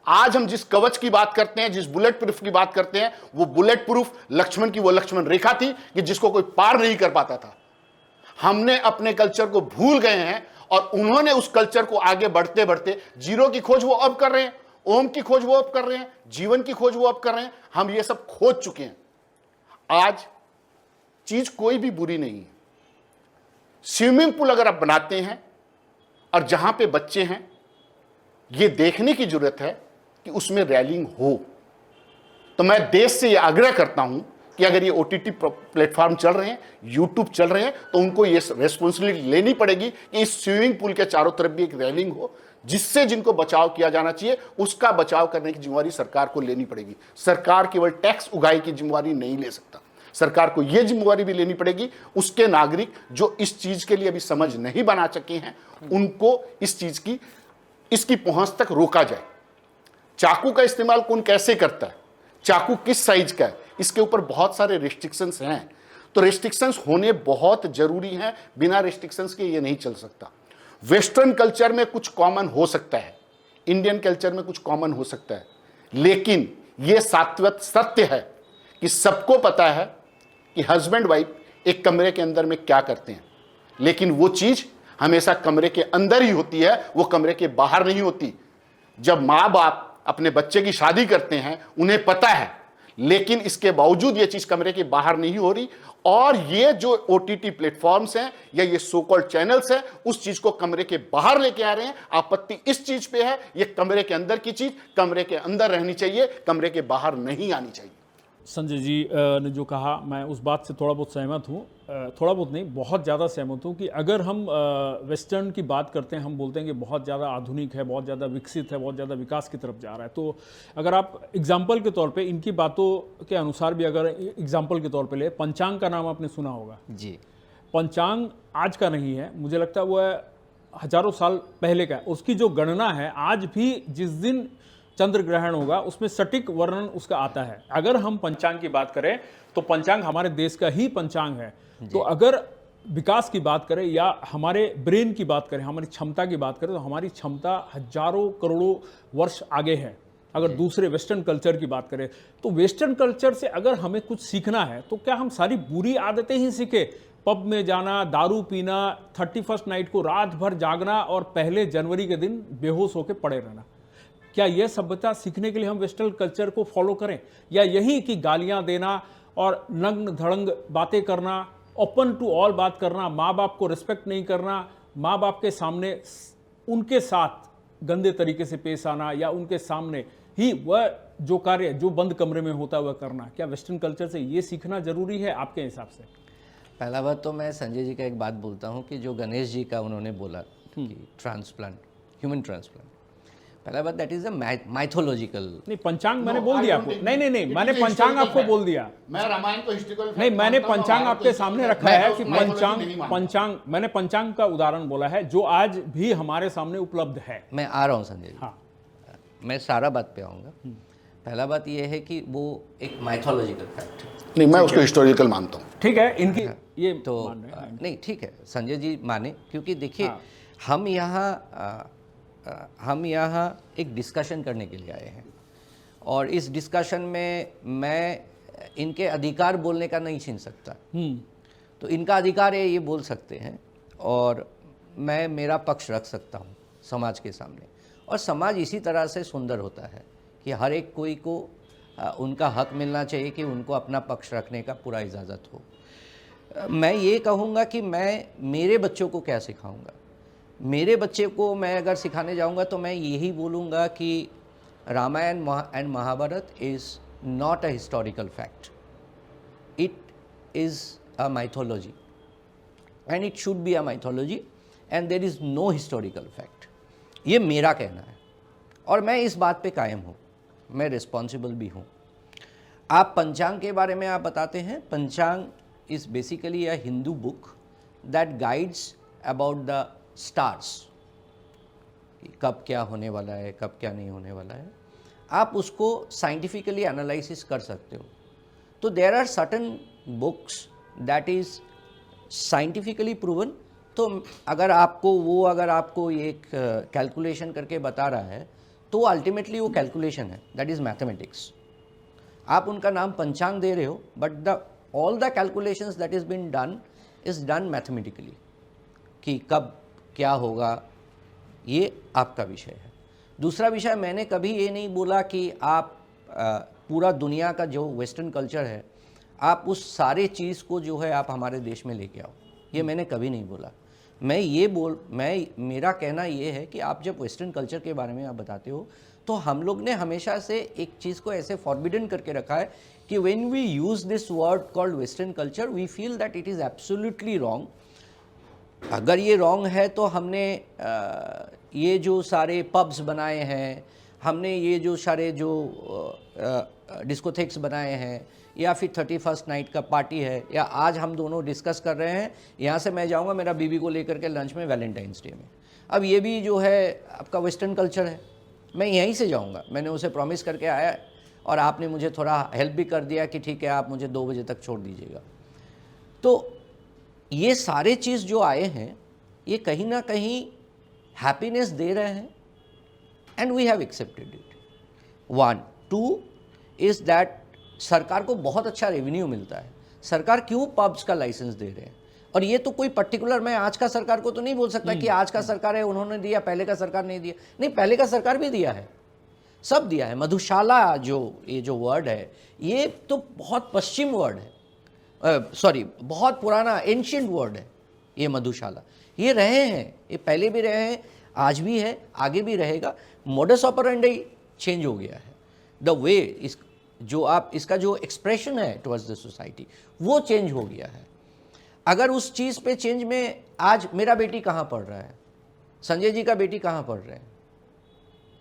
आज हम जिस कवच की बात करते हैं, जिस बुलेट प्रूफ की बात करते हैं, वो बुलेट प्रूफ लक्ष्मण की वो लक्ष्मण रेखा थी कि जिसको कोई पार नहीं कर पाता था। हमने अपने कल्चर को भूल गए हैं और उन्होंने उस कल्चर को आगे बढ़ते बढ़ते जीरो की खोज वो अब कर रहे हैं, ओम की खोज वो अब कर रहे हैं, जीवन की खोज वो अब कर रहे हैं। हम ये सब खोज चुके हैं। आज चीज कोई भी बुरी नहीं है। स्विमिंग पूल अगर आप बनाते हैं और जहां पे बच्चे हैं, ये देखने की जरूरत है कि उसमें रैलिंग हो। तो मैं देश से ये आग्रह करता हूं कि अगर ये ओटीटी प्लेटफॉर्म चल रहे हैं, यूट्यूब चल रहे हैं, तो उनको ये रेस्पॉन्सिबिलिटी लेनी पड़ेगी कि इस स्विमिंग पूल के चारों तरफ भी एक रैलिंग हो, जिससे जिनको बचाव किया जाना चाहिए उसका बचाव करने की जिम्मेवारी सरकार को लेनी पड़ेगी। सरकार केवल टैक्स उगाही की जिम्मेवारी नहीं ले सकता। सरकार को यह जिम्मेवारी भी लेनी पड़ेगी, उसके नागरिक जो इस चीज के लिए अभी समझ नहीं बना सके हैं, उनको इस चीज की इसकी पहुंच तक रोका जाए। चाकू का इस्तेमाल कौन कैसे करता है, चाकू किस साइज का है, इसके ऊपर बहुत सारे रिस्ट्रिक्शंस हैं। तो रिस्ट्रिक्शंस होने बहुत जरूरी हैं। बिना रिस्ट्रिक्शंस के ये नहीं चल सकता। वेस्टर्न कल्चर में कुछ कॉमन हो सकता है, इंडियन कल्चर में कुछ कॉमन हो सकता है, लेकिन ये शाश्वत सत्य है कि सबको पता है कि हस्बैंड वाइफ एक कमरे के अंदर में क्या करते हैं, लेकिन वो चीज हमेशा कमरे के अंदर ही होती है, वो कमरे के बाहर नहीं होती। जब माँ बाप अपने बच्चे की शादी करते हैं, उन्हें पता है, लेकिन इसके बावजूद ये चीज कमरे के बाहर नहीं हो रही। और ये जो ओटीटी प्लेटफॉर्म्स हैं या ये सो कॉल्ड चैनल्स हैं, उस चीज को कमरे के बाहर लेके आ रहे हैं। आपत्ति इस चीज पे है, ये कमरे के अंदर की चीज कमरे के अंदर रहनी चाहिए, कमरे के बाहर नहीं आनी चाहिए। संजय जी ने जो कहा, मैं उस बात से थोड़ा बहुत सहमत हूँ। थोड़ा बहुत नहीं, बहुत ज़्यादा सहमत हूँ कि अगर हम वेस्टर्न की बात करते हैं, हम बोलते हैं कि बहुत ज़्यादा आधुनिक है, बहुत ज़्यादा विकसित है, बहुत ज़्यादा विकास की तरफ जा रहा है। तो अगर आप एग्जाम्पल के तौर पे इनकी बातों के अनुसार भी अगर एग्जाम्पल के तौर पे ले, पंचांग का नाम आपने सुना होगा जी। पंचांग आज का नहीं है, मुझे लगता है वो हजारों साल पहले का है। उसकी जो गणना है, आज भी जिस दिन चंद्र ग्रहण होगा उसमें सटीक वर्णन उसका आता है। अगर हम पंचांग की बात करें तो पंचांग हमारे देश का ही पंचांग है। तो अगर विकास की बात करें या हमारे ब्रेन की बात करें, हमारी क्षमता की बात करें, तो हमारी क्षमता हजारों करोड़ों वर्ष आगे है। अगर दूसरे वेस्टर्न कल्चर की बात करें तो वेस्टर्न कल्चर से अगर हमें कुछ सीखना है तो क्या हम सारी बुरी आदतें ही सीखे? पब में जाना, दारू पीना, 31st नाइट को रात भर जागना और 1 जनवरी के दिन बेहोश होकर पड़े रहना, क्या यह सभ्यता सीखने के लिए हम वेस्टर्न कल्चर को फॉलो करें? या यही कि गालियां देना और नग्न धड़ंग बातें करना, ओपन टू ऑल बात करना, माँ बाप को रिस्पेक्ट नहीं करना, माँ बाप के सामने उनके साथ गंदे तरीके से पेश आना या उनके सामने ही वह जो कार्य जो बंद कमरे में होता है वह करना, क्या वेस्टर्न कल्चर से ये सीखना जरूरी है आपके हिसाब से? पहला बात तो मैं संजय जी का एक बात बोलता हूँ कि जो गणेश जी का उन्होंने बोला कि ट्रांसप्लांट, ह्यूमन ट्रांसप्लांट, पहला बात दैट इज अ माइथोलॉजिकल। नहीं, पंचांग मैंने बोल दिया आपको। नहीं, मैंने पंचांग आपको बोल दिया। मैं रामायण को हिस्ट्रिकल नहीं, मैंने पंचांग आपके सामने रखा है कि पंचांग मैंने पंचांग का उदाहरण बोला है जो आज भी हमारे सामने उपलब्ध है। मैं आ रहा हूँ संजय जी, हाँ, मैं सारा बात पे आऊँगा। पहला बात यह है कि वो एक माइथोलॉजिकल फैक्ट है। नहीं, मैं उसको हिस्टोरिकल मानता हूँ। ठीक है, इनकी ये तो मान रहे हैं। नहीं, ठीक है, संजय जी माने, क्योंकि देखिए हाँ। हम यहाँ एक डिस्कशन करने के लिए आए हैं, और इस डिस्कशन में मैं इनके अधिकार बोलने का नहीं छीन सकता। तो इनका अधिकार है, ये बोल सकते हैं, और मैं मेरा पक्ष रख सकता हूँ समाज के सामने। और समाज इसी तरह से सुंदर होता है कि हर एक कोई को उनका हक मिलना चाहिए कि उनको अपना पक्ष रखने का पूरा इजाज़त हो। मैं ये कहूँगा कि मैं मेरे बच्चों को क्या सिखाऊंगा। मेरे बच्चे को मैं अगर सिखाने जाऊँगा तो मैं यही बोलूँगा कि Ramayan and Mahabharat is not a historical fact, it is a mythology, and it should be a mythology, and there is no historical fact. ये मेरा कहना है, और मैं इस बात पे कायम हूँ, मैं रिस्पॉन्सिबल भी हूँ। आप पंचांग के बारे में आप बताते हैं, पंचांग is basically a Hindu book that guides about the stars, कब क्या होने वाला है, कब क्या नहीं होने वाला है। आप उसको साइंटिफिकली एनालिसिस कर सकते हो। तो there are certain books that is scientifically proven. तो अगर आपको एक कैलकुलेशन करके बता रहा है, तो अल्टीमेटली वो कैलकुलेशन है, दैट इज़ मैथमेटिक्स। आप उनका नाम पंचांग दे रहे हो, but all the calculations that is been done is done mathematically, कि कब क्या होगा, ये आपका विषय है। दूसरा विषय, मैंने कभी ये नहीं बोला कि आप पूरा दुनिया का जो वेस्टर्न कल्चर है, आप उस सारे चीज़ को जो है आप हमारे देश में लेके आओ, ये मैंने कभी नहीं बोला। मेरा कहना ये है कि आप जब वेस्टर्न कल्चर के बारे में आप बताते हो, तो हम लोग ने हमेशा से एक चीज़ को ऐसे फॉरबिडन करके रखा है कि when we use this word called western culture, we feel that it is absolutely wrong. अगर ये रॉन्ग है तो हमने ये जो सारे पब्स बनाए हैं, हमने ये जो सारे जो डिस्कोथेक्स बनाए हैं, या फिर 31st नाइट का पार्टी है, या आज हम दोनों डिस्कस कर रहे हैं, यहाँ से मैं जाऊँगा मेरा बीबी को लेकर के लंच में वैलेंटाइंस डे में, अब ये भी जो है आपका वेस्टर्न कल्चर है। मैं यहीं से जाऊँगा, मैंने उसे प्रॉमिस करके आया, और आपने मुझे थोड़ा हेल्प भी कर दिया कि ठीक है आप मुझे 2 बजे तक छोड़ दीजिएगा। तो ये सारे चीज़ जो आए हैं, ये कहीं ना कहीं हैप्पीनेस दे रहे हैं, and we have accepted it. 1 2 is that सरकार को बहुत अच्छा रेवेन्यू मिलता है। सरकार क्यों पब्स का लाइसेंस दे रहे हैं? और ये तो कोई पर्टिकुलर, मैं आज का सरकार को तो नहीं बोल सकता कि आज का सरकार है उन्होंने दिया, पहले का सरकार नहीं दिया। नहीं, पहले का सरकार भी दिया है, सब दिया है। मधुशाला ये जो वर्ड है, ये तो बहुत पश्चिम वर्ड है, बहुत पुराना एंशिएंट वर्ड है ये मधुशाला। ये रहे हैं, ये पहले भी रहे हैं, आज भी है, आगे भी रहेगा। मोडस ऑपरेंडी चेंज हो गया है, द वे इसका जो एक्सप्रेशन है टुवर्ड्स द सोसाइटी, वो चेंज हो गया है। अगर उस चीज़ पे चेंज में, आज मेरा बेटी कहाँ पढ़ रहा है, संजय जी का बेटी कहाँ पढ़ रहे हैं?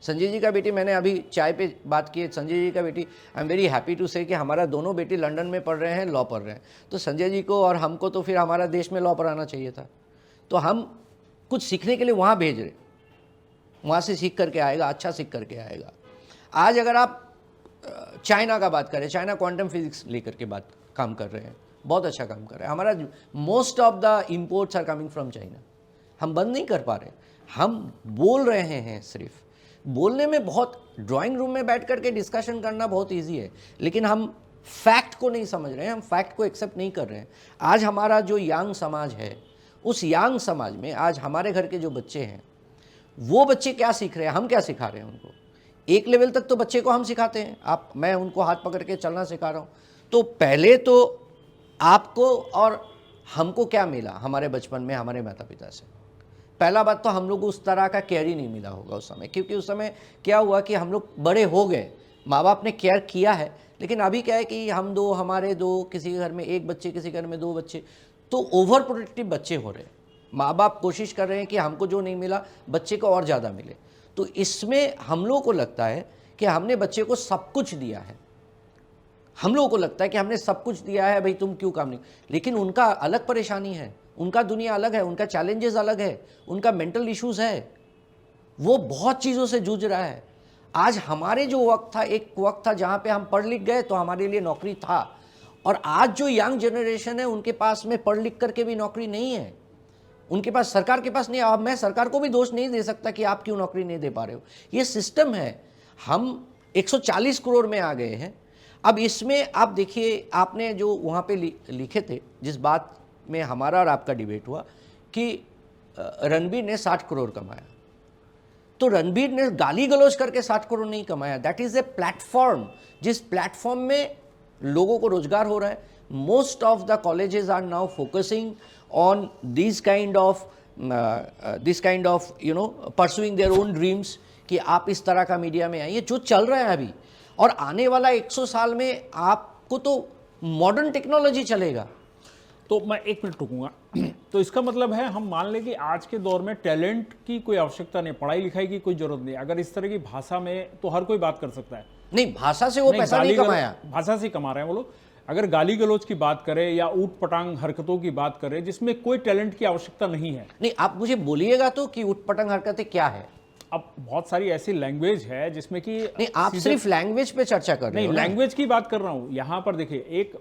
संजय जी का बेटी, मैंने अभी चाय पे बात की है, संजय जी का बेटी, I am very happy to say कि हमारा दोनों बेटी लंदन में पढ़ रहे हैं, लॉ पढ़ रहे हैं। तो संजय जी को और हमको तो फिर हमारा देश में लॉ पढ़ाना चाहिए था। तो हम कुछ सीखने के लिए वहाँ भेज रहे, वहाँ से सीख करके आएगा, अच्छा सीख करके आएगा। आज अगर आप चाइना का बात करें, चाइना क्वांटम फिजिक्स लेकर के काम कर रहे हैं, बहुत अच्छा काम कर रहे हैं। हमारा most of the imports are coming from China. हम बंद नहीं कर पा रहे, हम बोल रहे हैं। सिर्फ बोलने में बहुत, ड्राइंग रूम में बैठ करके डिस्कशन करना बहुत इजी है, लेकिन हम फैक्ट को नहीं समझ रहे हैं, हम फैक्ट को एक्सेप्ट नहीं कर रहे हैं। आज हमारा जो यांग समाज है, उस यांग समाज में आज हमारे घर के जो बच्चे हैं, वो बच्चे क्या सीख रहे हैं, हम क्या सिखा रहे हैं उनको। एक लेवल तक तो बच्चे को हम सिखाते हैं, मैं उनको हाथ पकड़ के चलना सिखा रहा हूँ। तो पहले तो आपको और हमको क्या मिला हमारे बचपन में हमारे माता पिता से? पहला बात तो हम लोग को उस तरह का केयर ही नहीं मिला होगा उस समय, क्योंकि उस समय क्या हुआ कि हम लोग बड़े हो गए, माँ बाप ने केयर किया है। लेकिन अभी क्या है कि हम दो, हमारे दो, किसी के घर में एक बच्चे, किसी घर में 2 बच्चे, तो ओवर प्रोटेक्टिव बच्चे हो रहे हैं। माँ बाप कोशिश कर रहे हैं कि हमको जो नहीं मिला बच्चे को और ज़्यादा मिले। तो इसमें हम लोगों को लगता है कि हमने बच्चे को सब कुछ दिया है, हम लोगों को लगता है कि हमने सब कुछ दिया है, भाई तुम क्यों काम नहीं। लेकिन उनका अलग परेशानी है, उनका दुनिया अलग है, उनका चैलेंजेस अलग है, उनका मेंटल इश्यूज है, वो बहुत चीज़ों से जूझ रहा है। आज हमारे जो वक्त था, एक वक्त था जहाँ पे हम पढ़ लिख गए तो हमारे लिए नौकरी था, और आज जो यंग जनरेशन है उनके पास में पढ़ लिख करके भी नौकरी नहीं है, उनके पास, सरकार के पास नहीं है। अब मैं सरकार को भी दोष नहीं दे सकता कि आप क्यों नौकरी नहीं दे पा रहे हो, ये सिस्टम है। हम 140 करोड़ में आ गए हैं। अब इसमें आप देखिए, आपने जो वहाँ पे लिखे थे, जिस बात में हमारा और आपका डिबेट हुआ कि रणबीर ने 60 करोड़ कमाया, तो रणबीर ने गाली गलौज करके 60 करोड़ नहीं कमाया। दैट इज ए प्लेटफॉर्म, जिस प्लेटफॉर्म में लोगों को रोजगार हो रहा है। Most of the colleges are now focusing on this kind of you know pursuing their own dreams, कि आप इस तरह का मीडिया में आइए, जो चल रहा है अभी। और आने वाला 100 साल में आपको तो मॉडर्न टेक्नोलॉजी चलेगा। तो मैं 1 मिनट रुकूंगा। तो इसका मतलब है, हम मान लें कि आज के दौर में टैलेंट की कोई आवश्यकता नहीं, पढ़ाई लिखाई की कोई जरूरत नहीं। अगर इस तरह की भाषा में, तो हर कोई बात कर सकता है। नहीं, भाषा से वो पैसा नहीं कमाया, भाषा से कमा रहे हैं वो लोग। अगर गाली गलौज की बात करें या ऊट पटांग हरकतों की बात करें जिसमें कोई टैलेंट की आवश्यकता नहीं है। नहीं, आप मुझे बोलिएगा तो कि ऊट पटांग हरकतें क्या है। अब बहुत सारी ऐसी लैंग्वेज है जिसमें कि नहीं, आप सिर्फ लैंग्वेज पे चर्चा कर रहे हो। नहीं, लैंग्वेज की बात कर रहा हूं। यहां पर देखिए, एक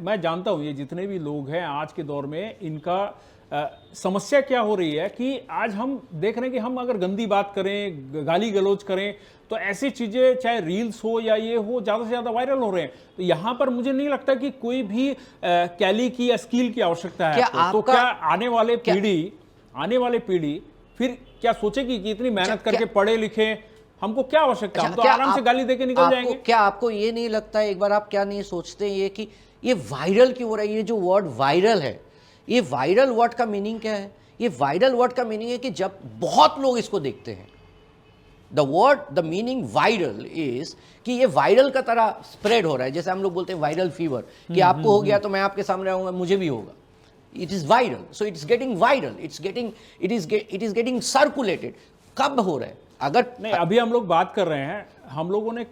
मैं जानता हूं, ये जितने भी लोग हैं आज के दौर में, इनका समस्या क्या हो रही है कि आज हम देख रहे हैं कि हम अगर गंदी बात करें, गाली गलौज करें, तो ऐसी चीजें चाहे रील्स हो या ये हो, ज्यादा से ज्यादा वायरल हो रहे हैं। तो यहां पर मुझे नहीं लगता कि कोई भी कैली की या स्किल की आवश्यकता है। तो क्या आने वाले पीढ़ी फिर क्या सोचेगी कि इतनी मेहनत करके पढ़े लिखे, हमको क्या आवश्यकता है, हम तो आराम से गाली देके निकल जाएंगे। क्या आपको ये नहीं लगता, एक बार आप क्या नहीं सोचते ये कि ये वायरल क्यों हो रहा है? ये जो वर्ड वायरल है, ये वायरल वर्ड का मीनिंग क्या है? ये वायरल वर्ड का मीनिंग है कि जब बहुत लोग इसको देखते हैं। द मीनिंग वायरल इज कि ये वायरल का तरह स्प्रेड हो रहा है। जैसे हम लोग बोलते हैं वायरल फीवर, कि आपको हो गया तो मैं आपके सामने आऊंगा, मुझे भी होगा। It is viral, so it's getting viral. It is getting circulated. कब हो रहा है? अगर नहीं, अभी हम लोग बात कर रहे हैं, हम लोगों ने,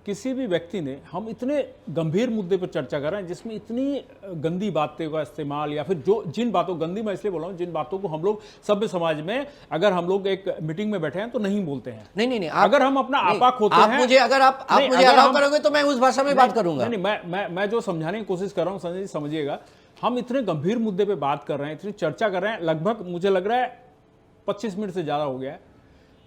किसी भी व्यक्ति ने, हम इतने गंभीर मुद्दे पर चर्चा कर रहे हैं जिसमें इतनी गंदी बातों का इस्तेमाल, या फिर जो जिन बातों, गंदी मैं इसलिए बोल रहा हूँ, जिन बातों को हम लोग सभ्य समाज में, अगर हम लोग एक मीटिंग में बैठे हैं तो नहीं बोलते हैं। नहीं, अगर हम अपना आपा खोते हैं, मुझे अगर आप मुझे अलाउ करोगे तो मैं उस भाषा में बात करूंगा। नहीं, मैं जो समझाने की कोशिश कर रहा हूँ, संजय जी समझिएगा, हम इतने गंभीर मुद्दे पे बात कर रहे हैं, इतनी चर्चा कर रहे हैं, लगभग मुझे लग रहा है 25 मिनट से ज़्यादा हो गया है।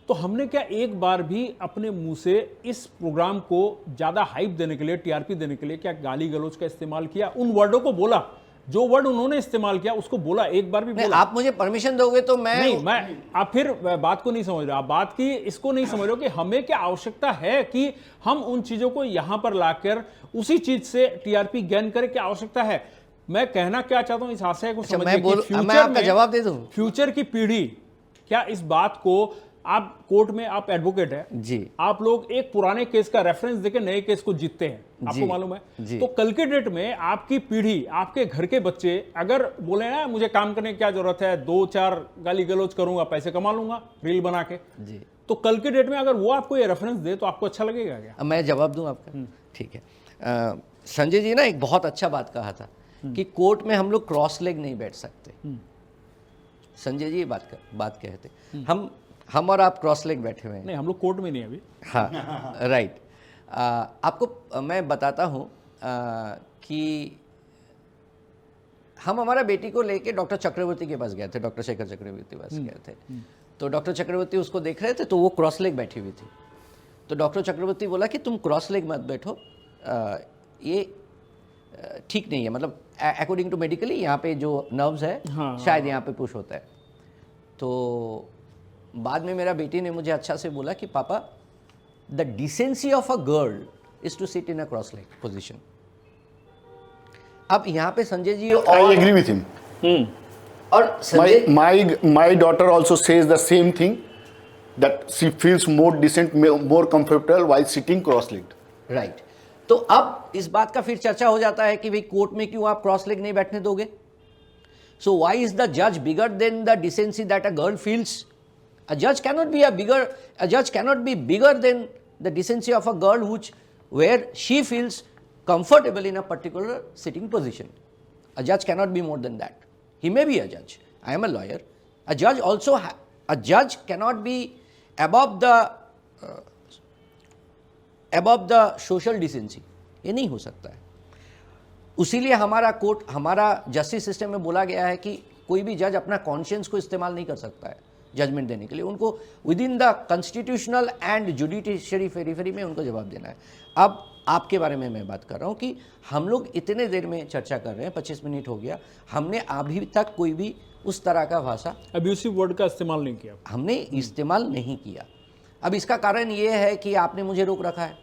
तो हमने क्या एक बार भी अपने मुंह से इस प्रोग्राम को ज़्यादा हाइप देने के लिए, टीआरपी देने के लिए, क्या गाली गलौज का इस्तेमाल किया? उन वर्डों को बोला, जो वर्ड उन्होंने इस्तेमाल किया उसको बोला, एक बार भी बोला? आप मुझे परमिशन दोगे तो मैं आप फिर बात को नहीं समझ रहे, आप बात की इसको नहीं समझ रहे हो कि हमें क्या आवश्यकता है कि हम उन चीज़ों को यहाँ पर लाकर उसी चीज़ से टीआरपी गेन करें, क्या आवश्यकता है? मैं कहना क्या चाहता हूं, इस आशय को समझिए कि मैं आपका जवाब दे दूं। फ्यूचर की पीढ़ी क्या इस बात को, आप कोर्ट में आप एडवोकेट है जी, आप लोग एक पुराने केस का रेफरेंस देके नए केस को जीतते हैं, आपको मालूम है। तो कल के डेट में आपकी पीढ़ी, आपके घर के बच्चे अगर बोले ना मुझे काम करने की क्या जरूरत है, 2-4 गाली गलौज करूंगा, पैसे कमा लूंगा रील बना के जी, तो कल के डेट में अगर वो आपको ये रेफरेंस दे तो आपको अच्छा लगेगा क्या? मैं जवाब दूं आपका? ठीक है। संजय जी ना एक बहुत अच्छा बात कहा था कि कोर्ट में हम लोग क्रॉस लेग नहीं बैठ सकते। संजय जी ये बात कहते, हम और आप क्रॉस लेग बैठे हुए हैं। नहीं, हम लोग कोर्ट में नहीं अभी। हाँ, राइट। आपको मैं बताता हूँ कि हम हमारा बेटी को लेके डॉक्टर चक्रवर्ती के पास गए थे, डॉक्टर शेखर चक्रवर्ती के पास गए थे। तो डॉक्टर चक्रवर्ती उसको देख रहे थे, तो वो क्रॉस लेग बैठी हुई थी। तो डॉक्टर चक्रवर्ती बोला कि तुम क्रॉस लेग मत बैठो, ये ठीक नहीं है, मतलब अकॉर्डिंग टू मेडिकली यहाँ पे जो नर्व्स है शायद यहाँ पे पुश होता है। तो बाद में मेरा बेटी ने मुझे अच्छा से बोला कि पापा, the decency of a girl is to sit in a cross leg position. अब यहाँ पे Sanjay ji, I agree with him, और my daughter also says the same thing, that she feels more decent, more comfortable while sitting cross-legged. Right. तो अब इस बात का फिर चर्चा हो जाता है कि भाई कोर्ट में क्यों आप क्रॉस लेग नहीं बैठने दोगे? So why is the judge bigger than the decency that a girl feels? A judge cannot be bigger than the decency of a girl where she feels comfortable in a particular sitting position. A judge cannot be more than that. He may be a judge. I am a lawyer. A judge cannot be above the above the social decency, ये नहीं हो सकता है। उसीलिए हमारा court, हमारा justice system में बोला गया है कि कोई भी जज अपना कॉन्शियंस को इस्तेमाल नहीं कर सकता है जजमेंट देने के लिए। उनको with in the constitutional and judiciary periphery में उनको जवाब देना है। अब आपके बारे में मैं बात कर रहा हूँ कि हम लोग इतने देर में चर्चा कर रहे हैं, 25 मिनट हो गया, हमने अभी तक कोई भी उस तरह का भाषा, अब्यूसिव वर्ड का इस्तेमाल नहीं किया, हमने इस्तेमाल नहीं किया। अब इसका कारण ये है कि आपने मुझे रोक रखा है।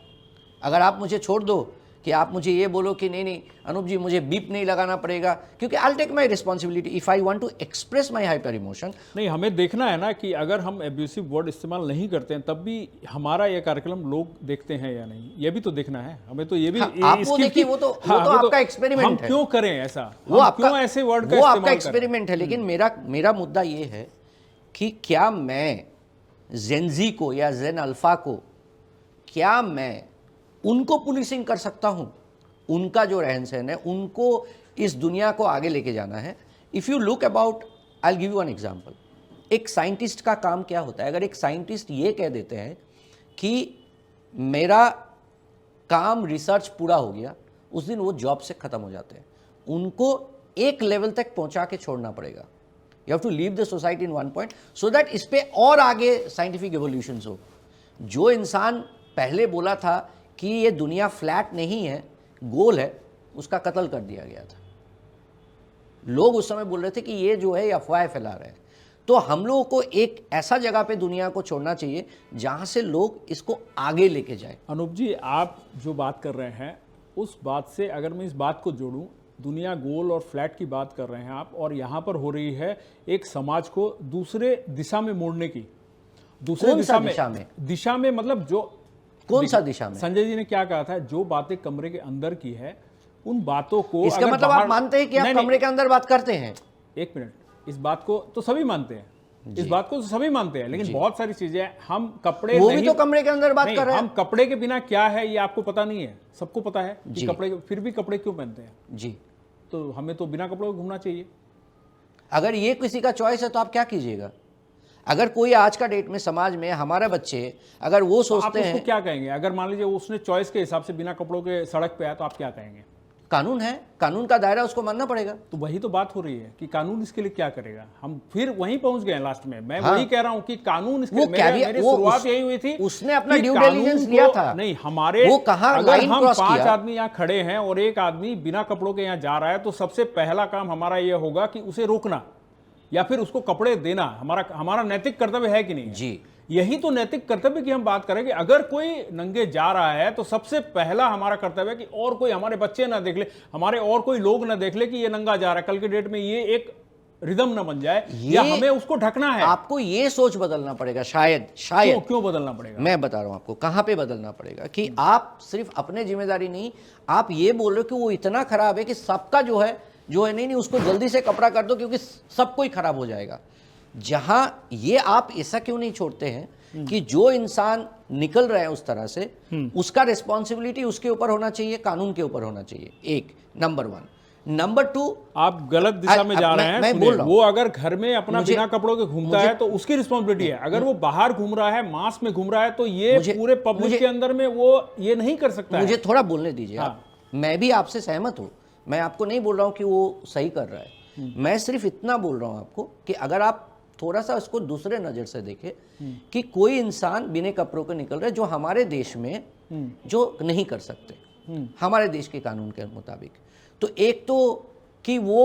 अगर आप मुझे छोड़ दो कि आप मुझे ये बोलो कि नहीं नहीं अनूप जी मुझे बीप नहीं लगाना पड़ेगा, क्योंकि I will take my responsibility if I want to express my hyper emotion. नहीं, हमें देखना है ना कि अगर हम एब्यूसिव वर्ड इस्तेमाल नहीं करते हैं तब भी हमारा ये कार्यक्रम लोग देखते हैं या नहीं, ये भी तो देखना है हमें। तो ये भी आप वो देखिए, वो तो आपका एक्सपेरिमेंट हम है। क्यों करें ऐसा, वो आपका, क्यों ऐसे वर्ड का वो आपका इस्तेमाल करें? एक्सपेरिमेंट है। लेकिन मेरा मुद्दा ये है कि क्या मैं जेनजी को या जेन अल्फा को, क्या मैं उनको पुलिसिंग कर सकता हूं? उनका जो रहन सहन है, उनको इस दुनिया को आगे लेके जाना है। If you look about, I will give you an example. एक साइंटिस्ट का काम क्या होता है? अगर एक साइंटिस्ट ये कह देते हैं कि मेरा काम रिसर्च पूरा हो गया, उस दिन वो जॉब से ख़त्म हो जाते हैं। उनको एक लेवल तक पहुंचा के छोड़ना पड़ेगा। You have to leave the society in one point so that इस पे और आगे साइंटिफिक एवोल्यूशन हो। जो इंसान पहले बोला था कि ये दुनिया फ्लैट नहीं है, गोल है, उसका कत्ल कर दिया गया था। लोग उस समय बोल रहे थे कि ये जो है अफवाह फैला रहे हैं। तो हम लोगों को एक ऐसा जगह पे दुनिया को छोड़ना चाहिए जहां से लोग इसको आगे लेके जाएं। अनूप जी, आप जो बात कर रहे हैं उस बात से अगर मैं इस बात को जोड़ूं, दुनिया गोल और फ्लैट की बात कर रहे हैं आप, और यहाँ पर हो रही है एक समाज को दूसरे दिशा में मोड़ने की। दूसरे दिशा में मतलब जो कौन सा दिशा में? संजय जी ने क्या कहा था, जो बातें कमरे के अंदर की है उन बातों को, इसका मतलब आप मानते हैं कि आप कमरे के अंदर बात करते हैं? एक मिनट, इस बात को तो सभी मानते हैं, इस बात को तो सभी मानते हैं, लेकिन बहुत सारी चीजें हम कपड़े वो भी तो कमरे के अंदर बात कर रहे हैं। हम कपड़े के बिना क्या है ये आपको पता नहीं है, सबको पता है कि कपड़े, फिर भी कपड़े क्यों पहनते हैं जी। तो हमें तो बिना कपड़ों के घूमना चाहिए। अगर ये किसी का चॉइस है तो आप क्या कीजिएगा? अगर कोई आज का डेट में समाज में हमारे बच्चे अगर वो सोचते हैं, आप उसको क्या कहेंगे? अगर मान लीजिए उसने चॉइस के हिसाब से बिना कपड़ों के सड़क पे आया तो आप क्या कहेंगे? कानून है, कानून का दायरा उसको मानना पड़ेगा। तो वही तो बात हो रही है कि कानून इसके लिए क्या करेगा। हम फिर वहीं पहुंच गए लास्ट में। मैं वही कह रहा हूं कि कानून इसके लिए, मेरी शुरुआत यही हुई थी, उसने अपना ड्यू डिलिजेंस लिया था। नहीं, हमारे वो कहां अगर हम 5 आदमी यहाँ खड़े हैं और एक आदमी बिना कपड़ों के यहाँ जा रहा है तो सबसे पहला काम हमारा ये होगा कि उसे रोकना या फिर उसको कपड़े देना। हमारा नैतिक कर्तव्य है कि नहीं है? जी, यही तो नैतिक कर्तव्य की हम बात करेंगे। अगर कोई नंगे जा रहा है तो सबसे पहला हमारा कर्तव्य है कि और कोई हमारे बच्चे ना देख ले, हमारे और कोई लोग ना देख ले कि ये नंगा जा रहा है। कल के डेट में ये एक रिदम ना बन जाए या हमें उसको ढकना है। आपको ये सोच बदलना पड़ेगा। शायद क्यों बदलना पड़ेगा? मैं बता रहा हूं आपको कहां पे बदलना पड़ेगा कि आप सिर्फ अपने जिम्मेदारी नहीं, आप ये बोल रहे हो कि वो इतना खराब है कि सबका जो है नहीं उसको जल्दी से कपड़ा कर दो क्योंकि सब कोई खराब हो जाएगा। जहां ये आप ऐसा क्यों नहीं छोड़ते हैं कि जो इंसान निकल रहा है उस तरह से, उसका रिस्पॉन्सिबिलिटी उसके ऊपर होना चाहिए, कानून के ऊपर होना चाहिए। एक नंबर 1। नंबर 2, आप गलत दिशा में जा रहे हैं। मैं बोल रहा हूं, वो अगर घर में अपना बिना कपड़ों के घूमता है तो उसकी रिस्पॉन्सिबिलिटी है। अगर वो बाहर घूम रहा है, मास्क में घूम रहा है, तो ये पूरे पब्लिक के अंदर में वो ये नहीं कर सकता। मुझे थोड़ा बोलने दीजिए। हाँ। मैं भी आपसे सहमत हूं। मैं आपको नहीं बोल रहा हूं कि वो सही कर रहा है। मैं सिर्फ इतना बोल रहा हूं आपको कि अगर आप थोड़ा सा उसको दूसरे नजर से देखें कि कोई इंसान बिना कपड़ों के निकल रहा है जो हमारे देश में जो नहीं कर सकते हमारे देश के कानून के मुताबिक। तो एक तो कि वो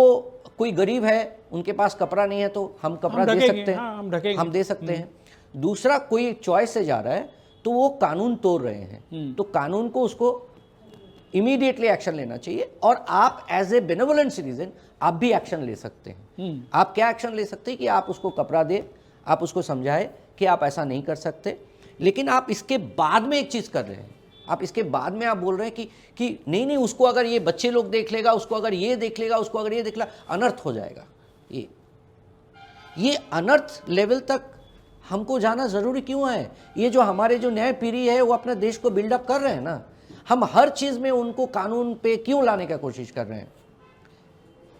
कोई गरीब है, उनके पास कपड़ा नहीं है तो हम कपड़ा दे सकते हैं, हम दे सकते हैं। दूसरा, कोई चॉइस से जा रहा है तो वो कानून तोड़ रहे हैं, तो कानून को उसको इमीडिएटली एक्शन लेना चाहिए। और आप एज ए बेनेवोलेंट सिटीजन आप भी एक्शन ले सकते हैं। आप क्या एक्शन ले सकते हैं कि आप उसको कपड़ा दे, आप उसको समझाए कि आप ऐसा नहीं कर सकते। लेकिन आप इसके बाद में एक चीज कर रहे हैं, आप इसके बाद में आप बोल रहे हैं कि नहीं उसको अगर ये बच्चे लोग देख लेगा, उसको अगर ये देख लेगा, उसको अगर ये देख लेगा, अनर्थ हो जाएगा। ये अनर्थ लेवल तक हमको जाना जरूरी क्यों है? ये जो हमारे जो नए पीढ़ी है वो अपने देश को बिल्डअप कर रहे हैं ना, हम हर चीज में उनको कानून पे क्यों लाने का कोशिश कर रहे हैं?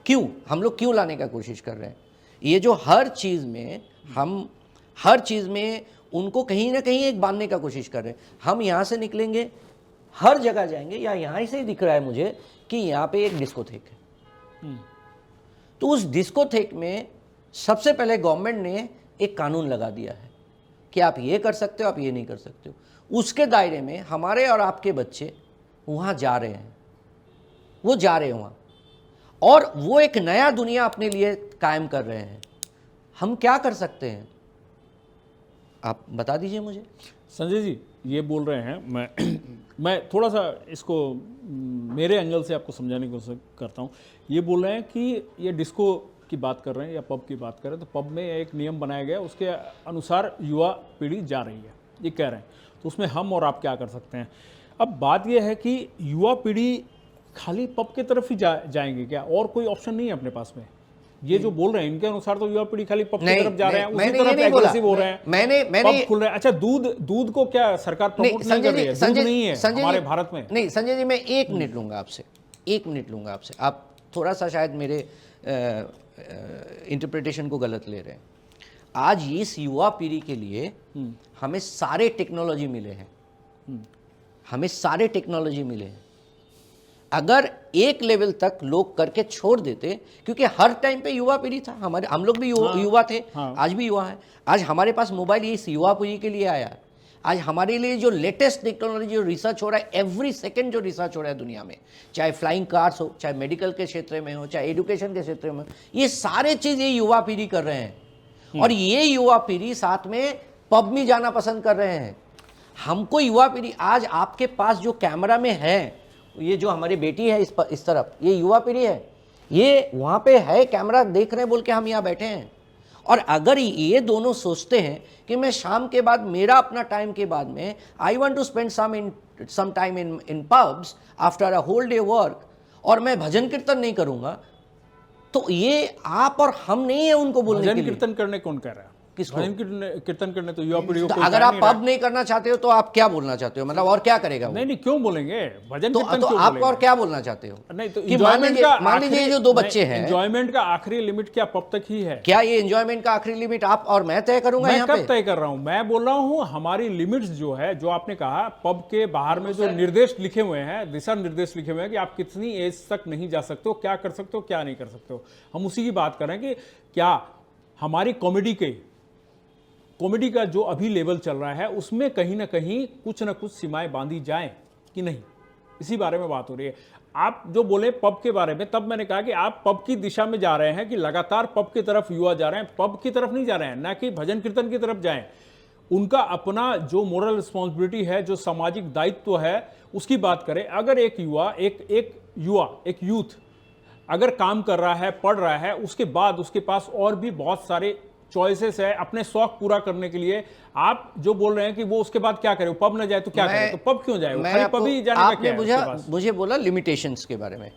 क्यों हम लोग क्यों लाने का कोशिश कर रहे हैं? ये जो हर चीज में हम उनको कहीं ना कहीं एक बांधने का कोशिश कर रहे हैं। हम यहाँ से निकलेंगे हर जगह जाएंगे, या यहाँ से ही दिख रहा है मुझे कि यहाँ पे एक डिस्कोथेक है। तो उस डिस्कोथेक में सबसे पहले गवर्नमेंट ने एक कानून लगा दिया है कि आप ये कर सकते हो, आप ये नहीं कर सकते हो। उसके दायरे में हमारे और आपके बच्चे वहाँ जा रहे हैं, वो जा रहे हैं वहाँ, और वो एक नया दुनिया अपने लिए कायम कर रहे हैं। हम क्या कर सकते हैं, आप बता दीजिए मुझे। संजय जी ये बोल रहे हैं, मैं थोड़ा सा इसको मेरे एंगल से आपको समझाने की कोशिश करता हूँ। ये बोल रहे हैं कि ये डिस्को की बात कर रहे हैं या पब की बात कर रहे हैं, तो पब में एक नियम बनाया गया, उसके अनुसार युवा पीढ़ी जा रही है, ये कह रहे हैं। तो उसमें हम और आप क्या कर सकते हैं? अब बात यह है कि युवा पीढ़ी खाली पब की तरफ ही जाएंगे क्या, और कोई ऑप्शन नहीं है अपने पास में? ये जो बोल रहे हैं इनके अनुसार तो युवा पीढ़ी खाली पब की तरफ जा रहे हैं, उसी तरफ एग्रेसिव हो रहे हैं, मैंने पब खुल रहे हैं। अच्छा, दूध को क्या सरकार प्रमोट नहीं कर रही है? दूध नहीं है हमारे भारत में। नहीं संजय जी, मैं 1 मिनट लूंगा आपसे, 1 मिनट लूंगा आपसे। आप थोड़ा सा शायद मेरे इंटरप्रिटेशन को गलत ले रहे हैं। आज इस युवा पीढ़ी के लिए हमें सारे टेक्नोलॉजी मिले हैं, हमें सारे टेक्नोलॉजी मिले हैं। अगर एक लेवल तक लोग करके छोड़ देते, क्योंकि हर टाइम पे युवा पीढ़ी था, हमारे हम लोग भी युवा थे, आज भी युवा है। आज हमारे पास मोबाइल इस युवा पीढ़ी के लिए आया है। आज हमारे लिए जो लेटेस्ट टेक्नोलॉजी, जो रिसर्च हो रहा है, एवरी सेकंड जो रिसर्च हो रहा है दुनिया में, चाहे फ्लाइंग कार्स हो, चाहे मेडिकल के क्षेत्र में हो, चाहे एजुकेशन के क्षेत्र में हो, ये सारे चीज़ ये युवा पीढ़ी कर रहे हैं। और ये युवा पीढ़ी साथ में पब में जाना पसंद कर रहे हैं। हमको युवा पीढ़ी, आज आपके पास जो कैमरा में है, ये जो हमारी बेटी है इस तरफ, ये युवा पीढ़ी है, ये वहाँ पे है, कैमरा देख रहे हैं बोल के हम यहाँ बैठे हैं। और अगर ये दोनों सोचते हैं कि मैं शाम के बाद, मेरा अपना टाइम के बाद में, I want to spend some time in pubs after a whole day work, और मैं भजन कीर्तन नहीं करूँगा, तो ये आप और हम नहीं है उनको बोलने के लिए। भजन कीर्तन करने कौन कह रहा है? किसको? भजन कीर्तन करने तो युवा पीढ़ी को। अगर आप पब नहीं करना चाहते हो तो आप क्या बोलना चाहते हो, मतलब और क्या करेगा वो? नहीं, क्यों बोलेंगे भजन कीर्तन? तो आप और क्या बोलना चाहते हो? नहीं तो कि मान लीजिए जो 2 बच्चे हैं, एंजॉयमेंट का आखिरी लिमिट क्या पब तक ही है? क्या ये एंजॉयमेंट का आखिरी लिमिट आप और मैं तय करूंगा? मैं यहाँ कब पे तय कर रहा हूं? मैं बोल रहा हूं हमारी लिमिट्स जो है, जो आपने कहा पब के बाहर में जो निर्देश लिखे हुए हैं, दिशा निर्देश लिखे हुए हैं कि आप कितनी एज तक नहीं जा सकते हो, क्या कर सकते हो, क्या नहीं कर सकते हो, हम उसी की बात कर रहे हैं कि क्या हमारी कॉमेडी का जो अभी लेवल चल रहा है उसमें कहीं ना कहीं कुछ ना कुछ सीमाएं बांधी जाएं कि नहीं, इसी बारे में बात हो रही है। आप जो बोले पब के बारे में, तब मैंने कहा कि आप पब की दिशा में जा रहे हैं, कि लगातार पब की तरफ युवा जा रहे हैं, पब की तरफ नहीं जा रहे हैं, ना कि भजन कीर्तन की तरफ जाएं। उनका अपना जो मोरल रिस्पॉन्सिबिलिटी है, जो सामाजिक दायित्व है, उसकी बात करें। अगर एक यूथ अगर काम कर रहा है, पढ़ रहा है, उसके बाद उसके पास और भी बहुत सारे चॉइसेस है अपने शौक पूरा करने के लिए। आप जो बोल रहे हैं कि वो उसके बाद क्या करे, पब न जाए तो क्या करे? तो पब क्यों जाए? खाली पब ही जाने का क्या है? आपने मुझे बोला लिमिटेशंस के बारे में,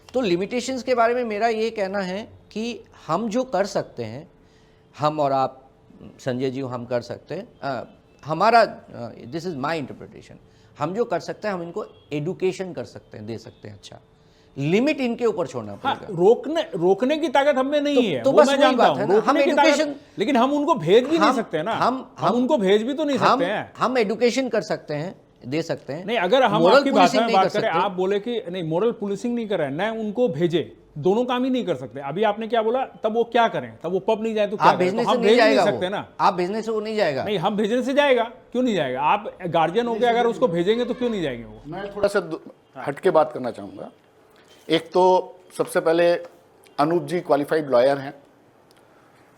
तो लिमिटेशंस के बारे में मेरा ये कहना है कि हम जो कर सकते हैं, हम और आप संजय जी, हम कर सकते हैं। हमारा दिस इज माय इंटरप्रिटेशन, हम जो कर सकते हैं, हम इनको एडुकेशन कर सकते हैं, दे सकते हैं। अच्छा, लिमिट इनके ऊपर छोड़ना पड़ेगा। रोकने की ताकत हमें नहीं है, तो वो बस मैं वही जानता बात है हूं, ना, हम एडुकेशन, लेकिन हम उनको भेज भी नहीं सकते ना। हम उनको भेज भी तो नहीं सकते हैं। हम एडुकेशन कर सकते हैं, दे सकते हैं। नहीं, अगर हम आपकी भाषा में बात करें, आप बोले कि नहीं मोरल पुलिसिंग नहीं कर रहे हैं, ना उनको भेजे, दोनों काम ही नहीं कर सकते। अभी आपने क्या बोला, तब वो क्या करें? तब वो पब नहीं जाए तो क्या करें? भेजने हम से नहीं जाएगा सकते ना। आप भेजने से वो नहीं जाएगा। नहीं, हम भेजने से जाएगा, क्यों नहीं जाएगा? आप गार्जियन हो गए, अगर उसको भेजेंगे तो क्यों नहीं जाएंगे वो? मैं थोड़ा सा हट के बात करना चाहूँगा। एक तो सबसे पहले अनूप जी क्वालिफाइड लॉयर हैं,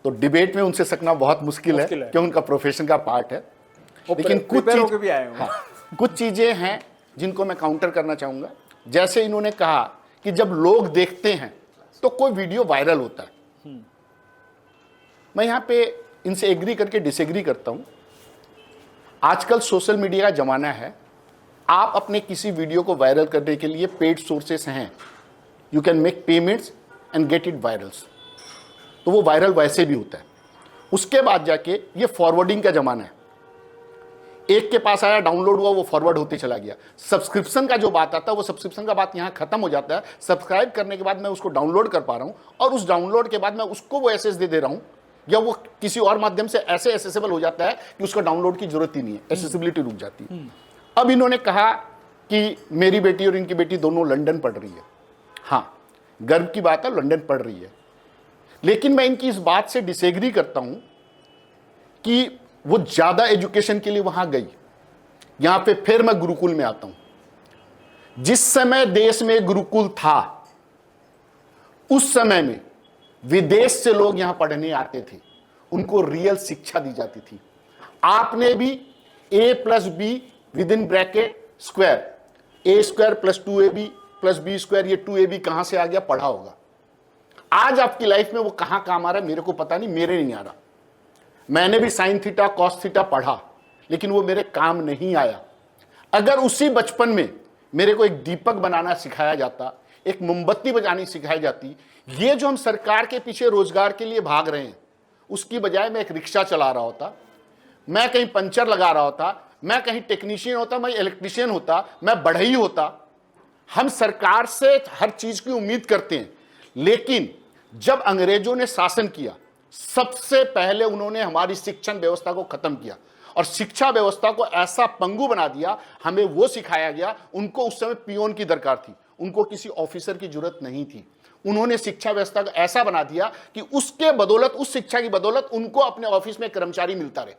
तो डिबेट में उनसे सकना बहुत मुश्किल है क्योंकि उनका प्रोफेशन का पार्ट है। लेकिन कुछ चीज़ें हैं जिनको मैं काउंटर करना चाहूँगा। जैसे इन्होंने कहा कि जब लोग देखते हैं तो कोई वीडियो वायरल होता है। मैं यहाँ पे इनसे एग्री करके डिसएग्री करता हूँ। आजकल सोशल मीडिया का ज़माना है, आप अपने किसी वीडियो को वायरल करने के लिए पेड सोर्सेस हैं, you can make payments and get it virals, तो वो वायरल वैसे भी होता है। उसके बाद जाके ये फॉरवर्डिंग का ज़माना है, एक के पास आया, डाउनलोड हुआ, वो फॉरवर्ड होते चला गया। सब्सक्रिप्शन का जो बात आता है, वो सब्सक्रिप्शन का बात यहाँ खत्म हो जाता है। सब्सक्राइब करने के बाद मैं उसको डाउनलोड कर पा रहा हूँ, और उस डाउनलोड के बाद मैं उसको वो एसेस दे रहा हूँ, या वो किसी और माध्यम से ऐसे एसेसेबल हो जाता है कि उसको डाउनलोड की जरूरत ही नहीं है, एसेसिबिलिटी रुक जाती है। अब इन्होंने कहा कि मेरी बेटी और इनकी बेटी दोनों लंदन पढ़ रही है। हाँ, गर्व की बात है, लंदन पढ़ रही है। लेकिन मैं इनकी इस बात से डिसएग्री करता हूं कि वो ज्यादा एजुकेशन के लिए वहां गई। यहां पे फिर मैं गुरुकुल में आता हूं। जिस समय देश में गुरुकुल था, उस समय में विदेश से लोग यहां पढ़ने आते थे, उनको रियल शिक्षा दी जाती थी। आपने भी a+b with in bracket square, a² + 2ab + b² ये 2ab कहां से आ गया पढ़ा होगा। आज आपकी लाइफ में वो कहां काम आ रहा है मेरे को पता नहीं, मेरे नहीं आ रहा। मैंने भी sin थीटा cos थीटा पढ़ा, लेकिन वो मेरे काम नहीं आया। अगर उसी बचपन में मेरे को एक दीपक बनाना सिखाया जाता, एक मोमबत्ती बजानी सिखाई जाती, ये जो हम सरकार के पीछे रोजगार के लिए भाग रहे हैं, उसकी बजाय मैं एक रिक्शा चला रहा होता, मैं कहीं पंचर लगा रहा होता, मैं कहीं टेक्नीशियन होता, मैं इलेक्ट्रीशियन होता, मैं बढ़ई होता। हम सरकार से हर चीज की उम्मीद करते हैं, लेकिन जब अंग्रेजों ने शासन किया, सबसे पहले उन्होंने हमारी शिक्षण व्यवस्था को खत्म किया और शिक्षा व्यवस्था को ऐसा पंगु बना दिया। हमें वो सिखाया गया, उनको उस समय पियोन की दरकार थी, उनको किसी ऑफिसर की जरूरत नहीं थी। उन्होंने शिक्षा व्यवस्था को ऐसा बना दिया कि उसके बदौलत, उस शिक्षा की बदौलत उनको अपने ऑफिस में कर्मचारी मिलता रहे।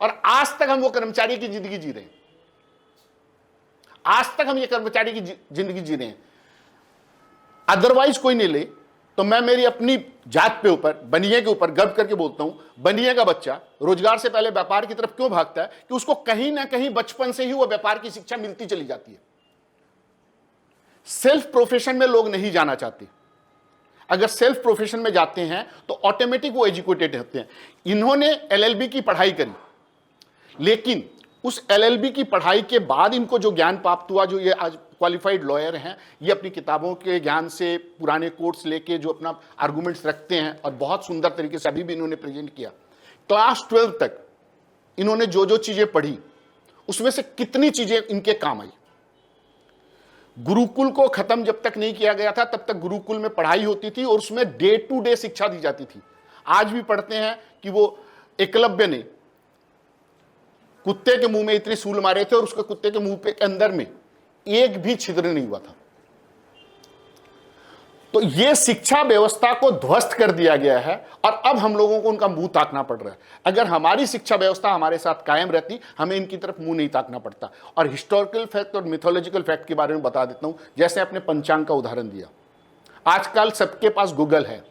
और आज तक हम वो कर्मचारी की जिंदगी जी रहे हैं। आज तक हम ये कर्मचारी की जिंदगी जी रहे हैं। अदरवाइज कोई नहीं ले तो मैं मेरी अपनी जात पे ऊपर, बनिए के ऊपर गर्व करके बोलता हूं। बनिए का बच्चा रोजगार से पहले व्यापार की तरफ क्यों भागता है? कि उसको कहीं ना कहीं बचपन से ही वो व्यापार की शिक्षा मिलती चली जाती है। सेल्फ प्रोफेशन में लोग नहीं जाना चाहते। अगर सेल्फ प्रोफेशन में जाते हैं तो ऑटोमेटिक वो एजुकेटेड होते हैं। इन्होंने LLB की पढ़ाई करी, लेकिन उस LLB की पढ़ाई के बाद इनको जो ज्ञान प्राप्त हुआ, जो ये आज क्वालिफाइड लॉयर हैं, ये अपनी किताबों के ज्ञान से, पुराने कोर्स लेके जो अपना आर्गुमेंट्स रखते हैं और बहुत सुंदर तरीके से अभी भी इन्होंने प्रेजेंट किया। क्लास 12 तक इन्होंने जो जो चीजें पढ़ी, उसमें से कितनी चीजें इनके काम आई। गुरुकुल को खत्म जब तक नहीं किया गया था, तब तक गुरुकुल में पढ़ाई होती थी और उसमें डे टू डे शिक्षा दी जाती थी। आज भी पढ़ते हैं कि वो एकलव्य ने कुत्ते के मुंह में इतने सूल मारे थे और उसके कुत्ते के मुंह के अंदर में एक भी छिद्र नहीं हुआ था। तो यह शिक्षा व्यवस्था को ध्वस्त कर दिया गया है और अब हम लोगों को उनका मुंह ताकना पड़ रहा है। अगर हमारी शिक्षा व्यवस्था हमारे साथ कायम रहती, हमें इनकी तरफ मुंह नहीं ताकना पड़ता। और हिस्टोरिकल फैक्ट और मिथोलॉजिकल फैक्ट के बारे में बता देता हूं। जैसे आपने पंचांग का उदाहरण दिया, आजकल सबके पास गूगल है।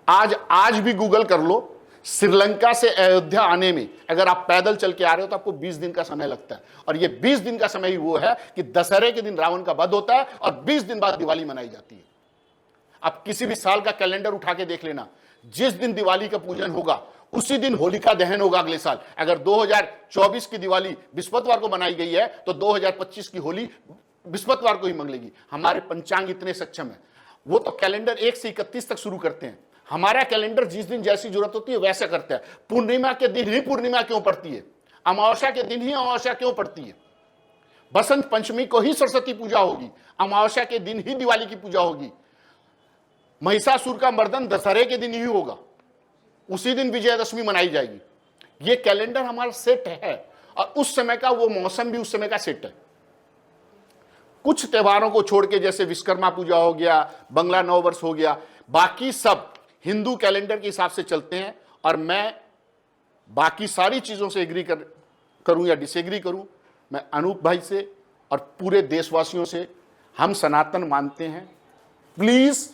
आज भी गूगल कर लो, श्रीलंका से अयोध्या आने में अगर आप पैदल चल के आ रहे हो तो आपको 20 दिन का समय लगता है। और ये 20 दिन का समय ही वो है कि दशहरे के दिन रावण का वध होता है और 20 दिन बाद दिवाली मनाई जाती है। आप किसी भी साल का कैलेंडर उठा के देख लेना, जिस दिन दिवाली का पूजन होगा उसी दिन होलिका दहन होगा अगले साल। अगर 2024 की दिवाली बृहस्पतिवार को मनाई गई है तो 2025 की होली बृहस्पतिवार को ही मंगलेगी। हमारे पंचांग इतने सक्षम है। वो तो कैलेंडर 1 से 31 तक शुरू करते हैं, हमारा कैलेंडर जिस दिन जैसी जरूरत होती है वैसा करता है। पूर्णिमा के दिन ही पूर्णिमा क्यों पड़ती है, अमावस्या के दिन ही अमावस्या क्यों पड़ती है, बसंत पंचमी को ही सरस्वती पूजा होगी, अमावस्या के दिन ही दिवाली की पूजा होगी, महिषासुर का मर्दन दशहरे के दिन ही होगा, उसी दिन विजयदशमी मनाई जाएगी। ये कैलेंडर हमारा सेट है और उस समय का वो मौसम भी उस समय का सेट है। कुछ त्योहारों को छोड़ के, जैसे विश्वकर्मा पूजा हो गया, बंगला नव वर्ष हो गया, बाकी सब हिंदू कैलेंडर के हिसाब से चलते हैं। और मैं बाकी सारी चीजों से एग्री करूं या डिसएग्री करूं, मैं अनूप भाई से और पूरे देशवासियों से, हम सनातन मानते हैं, प्लीज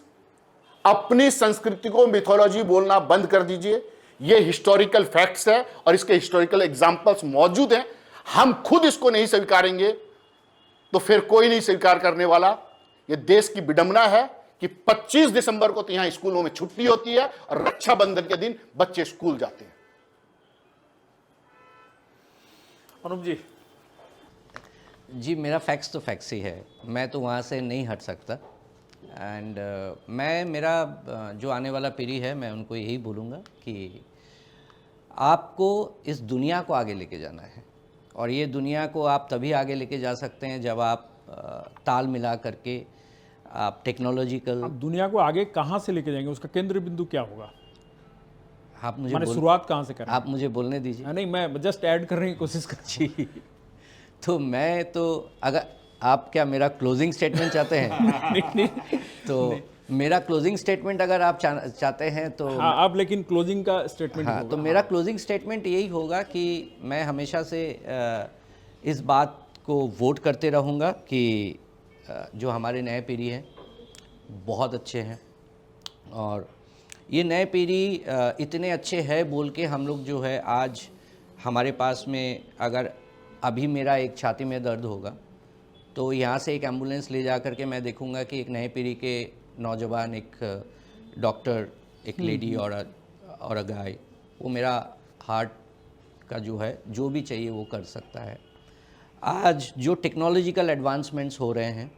अपनी संस्कृति को मिथोलॉजी बोलना बंद कर दीजिए। ये हिस्टोरिकल फैक्ट्स है और इसके हिस्टोरिकल एग्जाम्पल्स मौजूद हैं। हम खुद इसको नहीं स्वीकारेंगे तो फिर कोई नहीं स्वीकार करने वाला। ये देश की विडंबना है कि 25 दिसंबर को तो यहां स्कूलों में छुट्टी होती है और रक्षाबंधन के दिन बच्चे स्कूल जाते हैं। अनुप जी, मेरा फैक्ट्स तो फैक्ट्स ही है, मैं तो वहाँ से नहीं हट सकता। एंड मेरा जो आने वाला पीढ़ी है, मैं उनको यही बोलूँगा कि आपको इस दुनिया को आगे लेके जाना है। और ये दुनिया को आप तभी आगे लेके जा सकते हैं जब आप ताल मिला करके आप टेक्नोलॉजिकल। आप दुनिया को आगे कहाँ से लेके जाएंगे, उसका केंद्र बिंदु क्या होगा? आप मुझे शुरुआत कहाँ से करें? आप मुझे बोलने दीजिए। नहीं, मैं जस्ट ऐड करने की कोशिश कर। तो मैं तो अगर आप क्या मेरा क्लोजिंग स्टेटमेंट चाहते हैं? तो मेरा क्लोजिंग स्टेटमेंट अगर आप चाहते हैं तो हाँ, आप लेकिन क्लोजिंग का स्टेटमेंट हाँ, तो मेरा क्लोजिंग स्टेटमेंट यही होगा कि मैं हमेशा से इस बात को वोट करते रहूँगा कि जो हमारे नए पीढ़ी है बहुत अच्छे हैं, और ये नए पीढ़ी इतने अच्छे हैं बोल के हम लोग जो है आज हमारे पास में, अगर अभी मेरा एक छाती में दर्द होगा तो यहाँ से एक एम्बुलेंस ले जा कर के मैं देखूँगा कि एक नए पीढ़ी के नौजवान, एक डॉक्टर, एक लेडी और अ गाय, वो मेरा हार्ट का जो है जो भी चाहिए वो कर सकता है। आज जो टेक्नोलॉजिकल एडवांसमेंट्स हो रहे हैं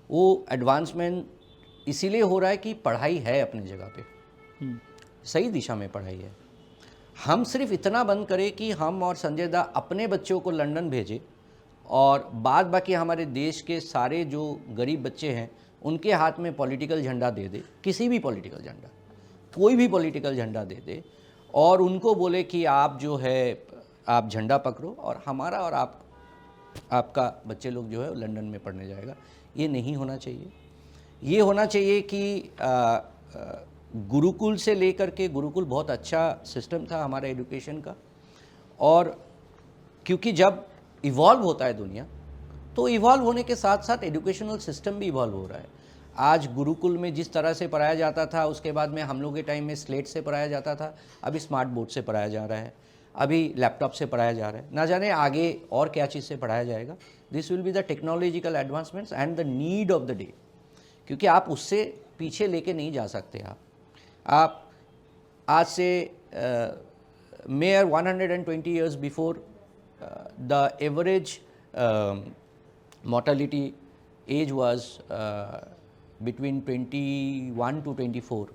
वो एडवांसमेंट इसीलिए हो रहा है कि पढ़ाई है अपनी जगह पे, सही दिशा में पढ़ाई है। हम सिर्फ इतना बंद करें कि हम और संजय दा अपने बच्चों को लंदन भेजें और बाद बाकी हमारे देश के सारे जो गरीब बच्चे हैं उनके हाथ में पॉलिटिकल झंडा दे दे, किसी भी पॉलिटिकल झंडा, कोई भी पॉलिटिकल झंडा दे दे और उनको बोले कि आप जो है आप झंडा पकड़ो और हमारा और आपका बच्चे लोग जो है लंदन में पढ़ने जाएगा। ये नहीं होना चाहिए। ये होना चाहिए कि गुरुकुल से लेकर के, गुरुकुल बहुत अच्छा सिस्टम था हमारा एजुकेशन का, और क्योंकि जब इवॉल्व होता है दुनिया तो इवॉल्व होने के साथ साथ एजुकेशनल सिस्टम भी इवॉल्व हो रहा है। आज गुरुकुल में जिस तरह से पढ़ाया जाता था, उसके बाद में हम लोग के टाइम में स्लेट से पढ़ाया जाता था, अभी स्मार्ट बोर्ड से पढ़ाया जा रहा है, अभी लैपटॉप से पढ़ाया जा रहा है, ना जाने आगे और क्या चीज़ से पढ़ाया जाएगा। This will be the technological advancements and the need of the day, क्योंकि आप उससे पीछे लेके नहीं जा सकते। आप आज से mayor 120 years before the average mortality age was between 21 to 24,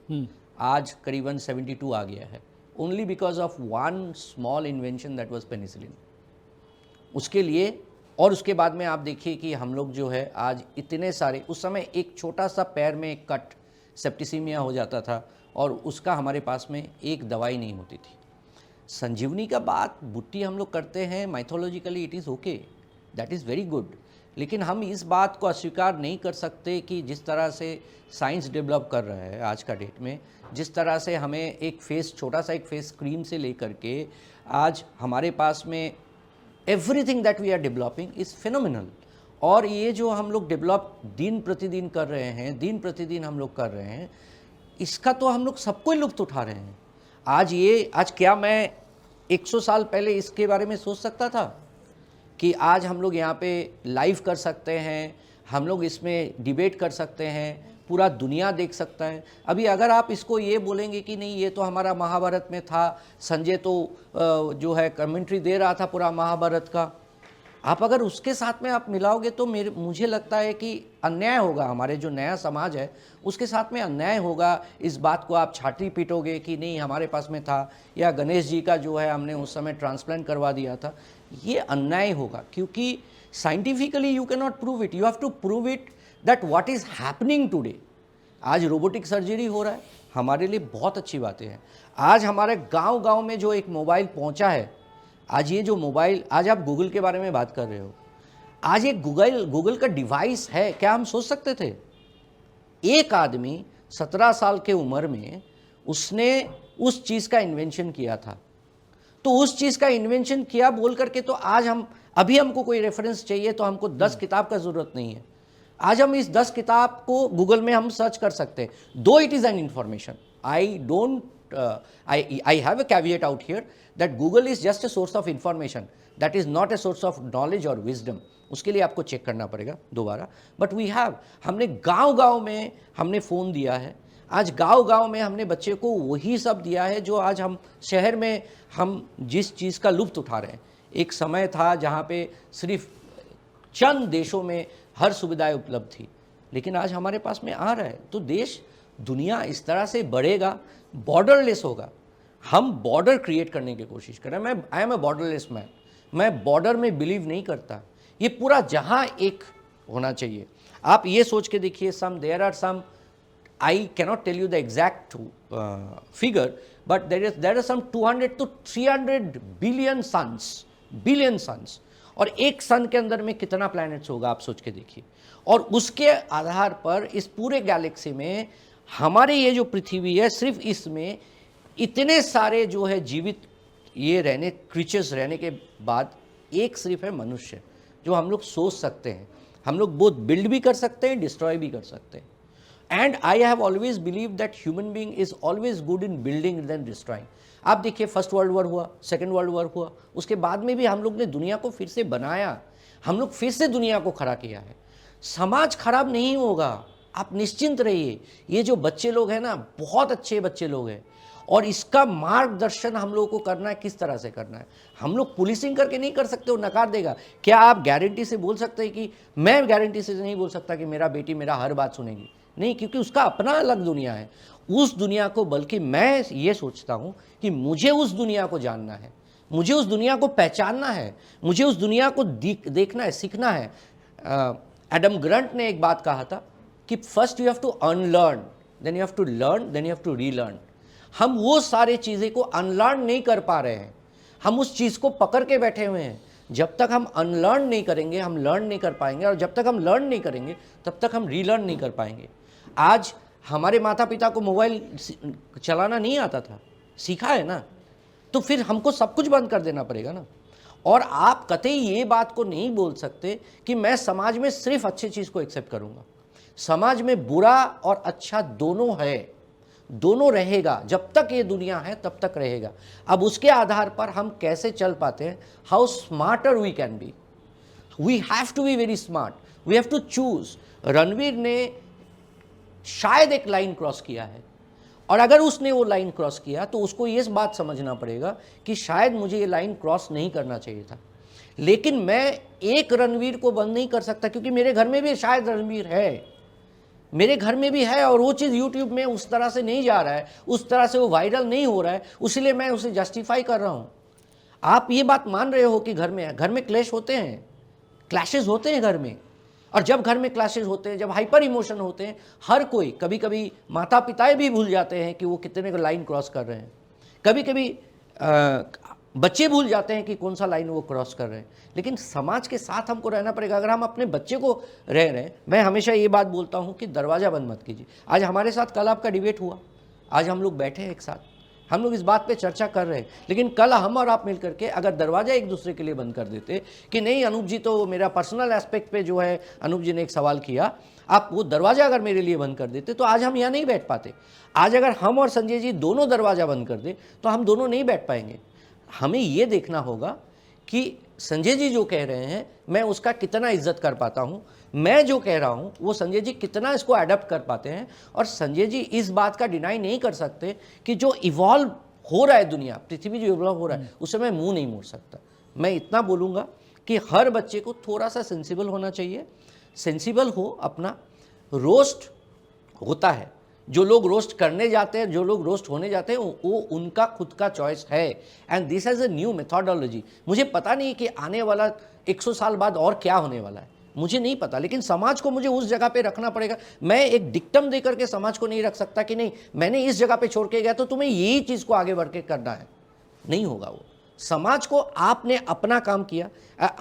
आज करीबन 72 आ गया है, only because of one small invention that was penicillin. उसके लिए और उसके बाद में आप देखिए कि हम लोग जो है आज इतने सारे, उस समय एक छोटा सा पैर में एक कट सेप्टिसीमिया हो जाता था और उसका हमारे पास में एक दवाई नहीं होती थी। संजीवनी का बात बुट्टी हम लोग करते हैं, mythologically it is okay, that is very good, लेकिन हम इस बात को अस्वीकार नहीं कर सकते कि जिस तरह से साइंस डेवलप कर रहा है आज का डेट में, जिस तरह से हमें एक फेस, छोटा सा एक फेस क्रीम से लेकर के आज हमारे पास में everything that we are developing is phenomenal. और ये जो हम लोग डेवलप दिन प्रतिदिन कर रहे हैं, दिन प्रतिदिन हम लोग कर रहे हैं, इसका तो हम लोग सबको लुत्फ़ उठा रहे हैं। आज क्या मैं 100 साल पहले इसके बारे में सोच सकता था कि आज हम लोग यहाँ पे लाइव कर सकते हैं, हम लोग इसमें डिबेट कर सकते हैं, पूरा दुनिया देख सकता है। अभी अगर आप इसको ये बोलेंगे कि नहीं ये तो हमारा महाभारत में था, संजय तो जो है कमेंट्री दे रहा था पूरा महाभारत का, आप अगर उसके साथ में आप मिलाओगे तो मुझे लगता है कि अन्याय होगा। हमारे जो नया समाज है उसके साथ में अन्याय होगा। इस बात को आप छाती पीटोगे कि नहीं हमारे पास में था, या गणेश जी का जो है हमने उस समय ट्रांसप्लांट करवा दिया था, ये अन्याय होगा। क्योंकि scientifically you can not prove it, you have to prove it that what is happening today. आज रोबोटिक सर्जरी हो रहा है, हमारे लिए बहुत अच्छी बातें हैं। आज हमारे गांव-गांव में जो एक मोबाइल पहुंचा है, आज ये जो मोबाइल, आज आप गूगल के बारे में बात कर रहे हो, आज एक गूगल का डिवाइस है, क्या हम सोच सकते थे? एक आदमी 17 साल के उम्र में उसने उस चीज़ का इन्वेंशन किया था, तो उस चीज़ का इन्वेंशन किया बोल करके तो आज हमको कोई रेफरेंस चाहिए तो हमको 10 किताब का ज़रूरत नहीं है। आज हम इस 10 किताब को गूगल में हम सर्च कर सकते हैं, दो it is an information. I have a caveat out here that Google is just a source of information, that is not a source of knowledge or wisdom. उसके लिए आपको चेक करना पड़ेगा दोबारा। बट वी हैव, हमने गांव-गांव में हमने फ़ोन दिया है, आज गांव-गांव में हमने बच्चे को वही सब दिया है जो आज हम शहर में हम जिस चीज़ का लुत्फ़ उठा रहे हैं। एक समय था जहाँ पे सिर्फ चंद देशों में हर सुविधाएं उपलब्ध थी, लेकिन आज हमारे पास में आ रहा है। तो देश, दुनिया इस तरह से बढ़ेगा, बॉर्डरलेस होगा। हम बॉर्डर क्रिएट करने की कोशिश कर रहे हैं। I am a borderless man, मैं बॉर्डर में बिलीव नहीं करता। ये पूरा जहां एक होना चाहिए। आप ये सोच के देखिए, there are some, I cannot tell you the exact figure, but there are some 200 to 300 billion suns और एक सन के अंदर में कितना प्लैनेट्स होगा आप सोच के देखिए, और उसके आधार पर इस पूरे गैलेक्सी में हमारे ये जो पृथ्वी है, सिर्फ इसमें इतने सारे जो है जीवित ये रहने क्रीचर्स रहने के बाद एक सिर्फ है मनुष्य, जो हम लोग सोच सकते हैं। हम लोग बोथ बिल्ड भी कर सकते हैं, डिस्ट्रॉय भी कर सकते हैं। And I have always believe that human being is always good in building then destroying. आप देखिए, फर्स्ट वर्ल्ड वॉर हुआ, सेकेंड वर्ल्ड वॉर हुआ, उसके बाद में भी हम लोग ने दुनिया को फिर से बनाया, हम लोग फिर से दुनिया को खड़ा किया है। समाज खराब नहीं होगा, आप निश्चिंत रहिए। ये जो बच्चे लोग हैं ना, बहुत अच्छे बच्चे लोग हैं, और इसका मार्गदर्शन हम लोगों को करना है, किस तरह से करना है। हम लोग पुलिसिंग करके नहीं कर सकते, वो नकार देगा। क्या आप गारंटी से बोल सकते हैं कि मैं गारंटी से नहीं बोल सकता कि मेरा बेटी मेरा हर बात सुनेगी? नहीं, क्योंकि उसका अपना अलग दुनिया है। उस दुनिया को, बल्कि मैं ये सोचता हूँ कि मुझे उस दुनिया को जानना है, मुझे उस दुनिया को पहचानना है, मुझे उस दुनिया को देखना है, सीखना है। एडम ग्रंट ने एक बात कहा था कि first you have to unlearn, then you have to learn, then you have to relearn. हम वो सारे चीज़ें को अनलर्न नहीं कर पा रहे हैं, हम उस चीज़ को पकड़ के बैठे हुए हैं। जब तक हम अनलर्न नहीं करेंगे, हम लर्न नहीं कर पाएंगे, और जब तक हम लर्न नहीं करेंगे, तब तक हम रीलर्न नहीं कर पाएंगे। आज हमारे माता पिता को मोबाइल चलाना नहीं आता था, सीखा है ना, तो फिर हमको सब कुछ बंद कर देना पड़ेगा ना। और आप कतई ये बात को नहीं बोल सकते कि मैं समाज में सिर्फ अच्छी चीज़ को एक्सेप्ट करूँगा। समाज में बुरा और अच्छा दोनों है, दोनों रहेगा। जब तक ये दुनिया है तब तक रहेगा। अब उसके आधार पर हम कैसे चल पाते हैं, how smarter we can be, we have to be very smart, we have to choose. Ranveer ने शायद एक लाइन क्रॉस किया है, और अगर उसने वो लाइन क्रॉस किया तो उसको ये बात समझना पड़ेगा कि शायद मुझे ये लाइन क्रॉस नहीं करना चाहिए था। लेकिन मैं एक रणवीर को बंद नहीं कर सकता, क्योंकि मेरे घर में भी शायद रणवीर है, मेरे घर में भी है, और वो चीज़ यूट्यूब में उस तरह से नहीं जा रहा है, उस तरह से वो वायरल नहीं हो रहा है, इसलिए मैं उसे जस्टिफाई कर रहा हूँ। आप ये बात मान रहे हो कि घर में क्लैश होते हैं, क्लैशेस होते हैं घर में, और जब घर में क्लैशेस होते हैं, जब हाइपर इमोशन होते हैं, हर कोई, कभी कभी माता पिता भी भूल जाते हैं कि वो कितने लाइन क्रॉस कर रहे हैं, कभी कभी बच्चे भूल जाते हैं कि कौन सा लाइन वो क्रॉस कर रहे हैं। लेकिन समाज के साथ हमको रहना पड़ेगा। अगर हम अपने बच्चे को रह रहे हैं, मैं हमेशा ये बात बोलता हूँ कि दरवाज़ा बंद मत कीजिए। आज हमारे साथ कल आपका डिबेट हुआ, आज हम लोग बैठे हैं एक साथ, हम लोग इस बात पे चर्चा कर रहे हैं, लेकिन कल हम और आप मिलकर के अगर दरवाज़ा एक दूसरे के लिए बंद कर देते कि नहीं अनूप जी, तो मेरा पर्सनल एस्पेक्ट पे जो है अनूप जी ने एक सवाल किया, आप वो दरवाज़ा अगर मेरे लिए बंद कर देते तो आज हम यहाँ नहीं बैठ पाते। आज अगर हम और संजय जी दोनों दरवाज़ा बंद कर दे तो हम दोनों नहीं बैठ पाएंगे। हमें ये देखना होगा कि संजय जी जो कह रहे हैं मैं उसका कितना इज्जत कर पाता हूँ, मैं जो कह रहा हूँ वो संजय जी कितना इसको अडॉप्ट कर पाते हैं। और संजय जी इस बात का डिनाई नहीं कर सकते कि जो इवॉल्व हो रहा है दुनिया, पृथ्वी जो इवॉल्व हो रहा है, उससे मैं मुंह नहीं मोड़ सकता। मैं इतना बोलूँगा कि हर बच्चे को थोड़ा सा सेंसिबल होना चाहिए, सेंसिबल हो। अपना रोस्ट होता है, जो लोग रोस्ट करने जाते हैं, जो लोग रोस्ट होने जाते हैं, वो उनका खुद का चॉइस है। And this is a new methodology. मुझे पता नहीं कि आने वाला 100 साल बाद और क्या होने वाला है, मुझे नहीं पता, लेकिन समाज को मुझे उस जगह पे रखना पड़ेगा। मैं एक डिक्टम देकर के समाज को नहीं रख सकता कि नहीं मैंने इस जगह पे छोड़ के गया तो तुम्हें यही चीज़ को आगे बढ़ के करना है, नहीं होगा वो। समाज को आपने अपना काम किया।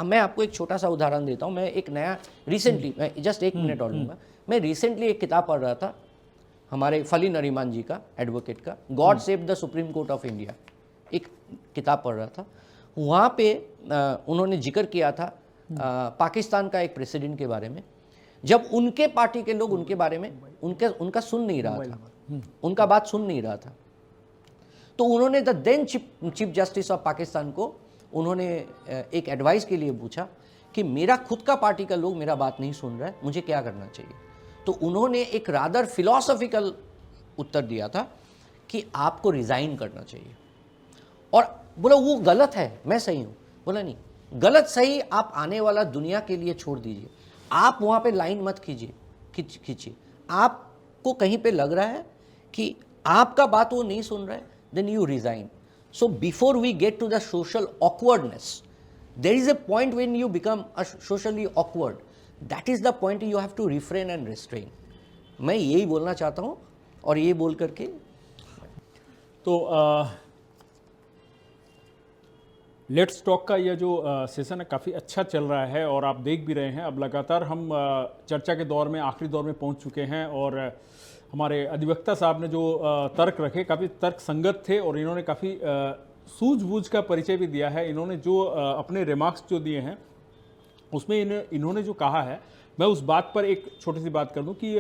मैं आपको एक छोटा सा उदाहरण देता हूँ। मैं एक नया रिसेंटली, मैं जस्ट 1 मिनट और लूँगा। मैं रिसेंटली एक किताब पढ़ रहा था हमारे फली नरीमान जी का, एडवोकेट का, God save the supreme court of India, एक किताब पढ़ रहा था। वहाँ पे उन्होंने जिक्र किया था पाकिस्तान का एक प्रेसिडेंट के बारे में। जब उनके पार्टी के लोग उनके बारे में उनका सुन नहीं रहा था, उनका बात सुन नहीं रहा था, तो उन्होंने the then chief justice of Pakistan को उन्होंने एक एडवाइस के लिए पूछा कि मेरा खुद का पार्टी का लोग मेरा बात नहीं सुन रहा है, मुझे क्या करना चाहिए। तो उन्होंने एक रादर फिलॉसफिकल उत्तर दिया था कि आपको रिज़ाइन करना चाहिए। और बोला वो गलत है, मैं सही हूँ। बोला नहीं, गलत सही आप आने वाला दुनिया के लिए छोड़ दीजिए, आप वहाँ पे लाइन मत खींचिए। आपको कहीं पे लग रहा है कि आपका बात वो नहीं सुन रहा है, then you resign. So before we get to the social awkwardness, there is a point when you become socially awkward, that is the point you have to refrain and restrain. मैं यही बोलना चाहता हूँ। और ये बोल करके तो लेट्स टॉक का यह जो सेशन है काफ़ी अच्छा चल रहा है और आप देख भी रहे हैं अब लगातार हम चर्चा के दौर में आखिरी दौर में पहुंच चुके हैं और हमारे अधिवक्ता साहब ने जो तर्क रखे काफ़ी तर्क संगत थे और इन्होंने काफ़ी सूझबूझ का परिचय भी दिया है। इन्होंने जो अपने रिमार्क्स जो दिए हैं उसमें इन्होंने जो कहा है, मैं उस बात पर एक छोटी सी बात कर दूं कि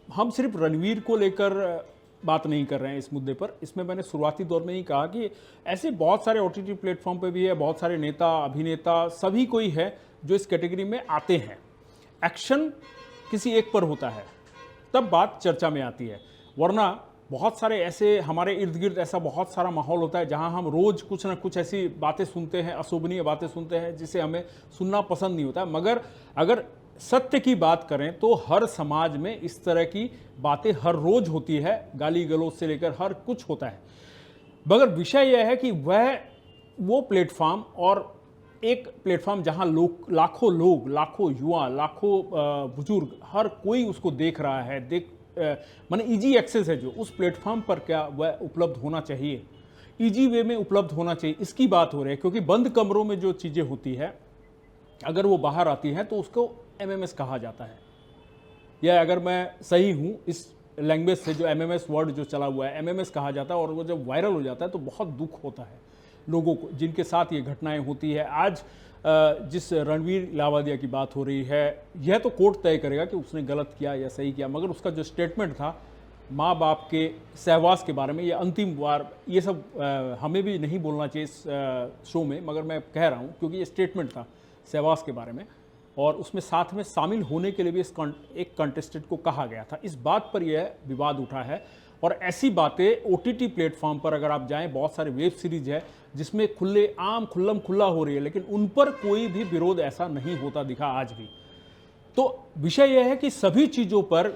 हम सिर्फ रणवीर को लेकर बात नहीं कर रहे हैं इस मुद्दे पर। इसमें मैंने शुरुआती दौर में ही कहा कि ऐसे बहुत सारे OTT प्लेटफॉर्म पे भी है, बहुत सारे नेता अभिनेता सभी कोई है जो इस कैटेगरी में आते हैं। एक्शन किसी एक पर होता है तब बात चर्चा में आती है, वरना बहुत सारे ऐसे हमारे इर्द गिर्द ऐसा बहुत सारा माहौल होता है जहां हम रोज कुछ ना कुछ ऐसी बातें सुनते हैं, अशोभनीय बातें सुनते हैं जिसे हमें सुनना पसंद नहीं होता। मगर अगर सत्य की बात करें तो हर समाज में इस तरह की बातें हर रोज होती है, गाली गलौज से लेकर हर कुछ होता है। मगर विषय यह है कि वो प्लेटफॉर्म और एक प्लेटफॉर्म जहां लाखों लोग, लाखों युवा, लाखों बुजुर्ग, हर कोई उसको देख रहा है, माने इजी एक्सेस है जो उस प्लेटफॉर्म पर क्या वह उपलब्ध होना चाहिए, इजी वे में उपलब्ध होना चाहिए, इसकी बात हो रही है। क्योंकि बंद कमरों में जो चीज़ें होती है अगर वो बाहर आती हैं तो उसको MMS कहा जाता है। या अगर मैं सही हूँ इस लैंग्वेज से, जो MMS वर्ड जो चला हुआ है MMS कहा जाता है, और वो जब वायरल हो जाता है तो बहुत दुख होता है लोगों को जिनके साथ ये घटनाएं होती है। आज जिस रणवीर लावादिया की बात हो रही है, यह तो कोर्ट तय करेगा कि उसने गलत किया या सही किया, मगर उसका जो स्टेटमेंट था माँ बाप के सहवास के बारे में, ये अंतिम बार ये सब हमें भी नहीं बोलना चाहिए इस शो में, मगर मैं कह रहा हूँ क्योंकि ये स्टेटमेंट था सहवास के बारे में और उसमें साथ में शामिल होने के लिए भी एक कंटेस्टेंट को कहा गया था। इस बात पर यह विवाद उठा है और ऐसी बातें OTT प्लेटफॉर्म पर अगर आप जाएं, बहुत सारे वेब सीरीज है जिसमें खुल्लम खुल्ला हो रही है, लेकिन उन पर कोई भी विरोध ऐसा नहीं होता दिखा आज भी। तो विषय यह है कि सभी चीज़ों पर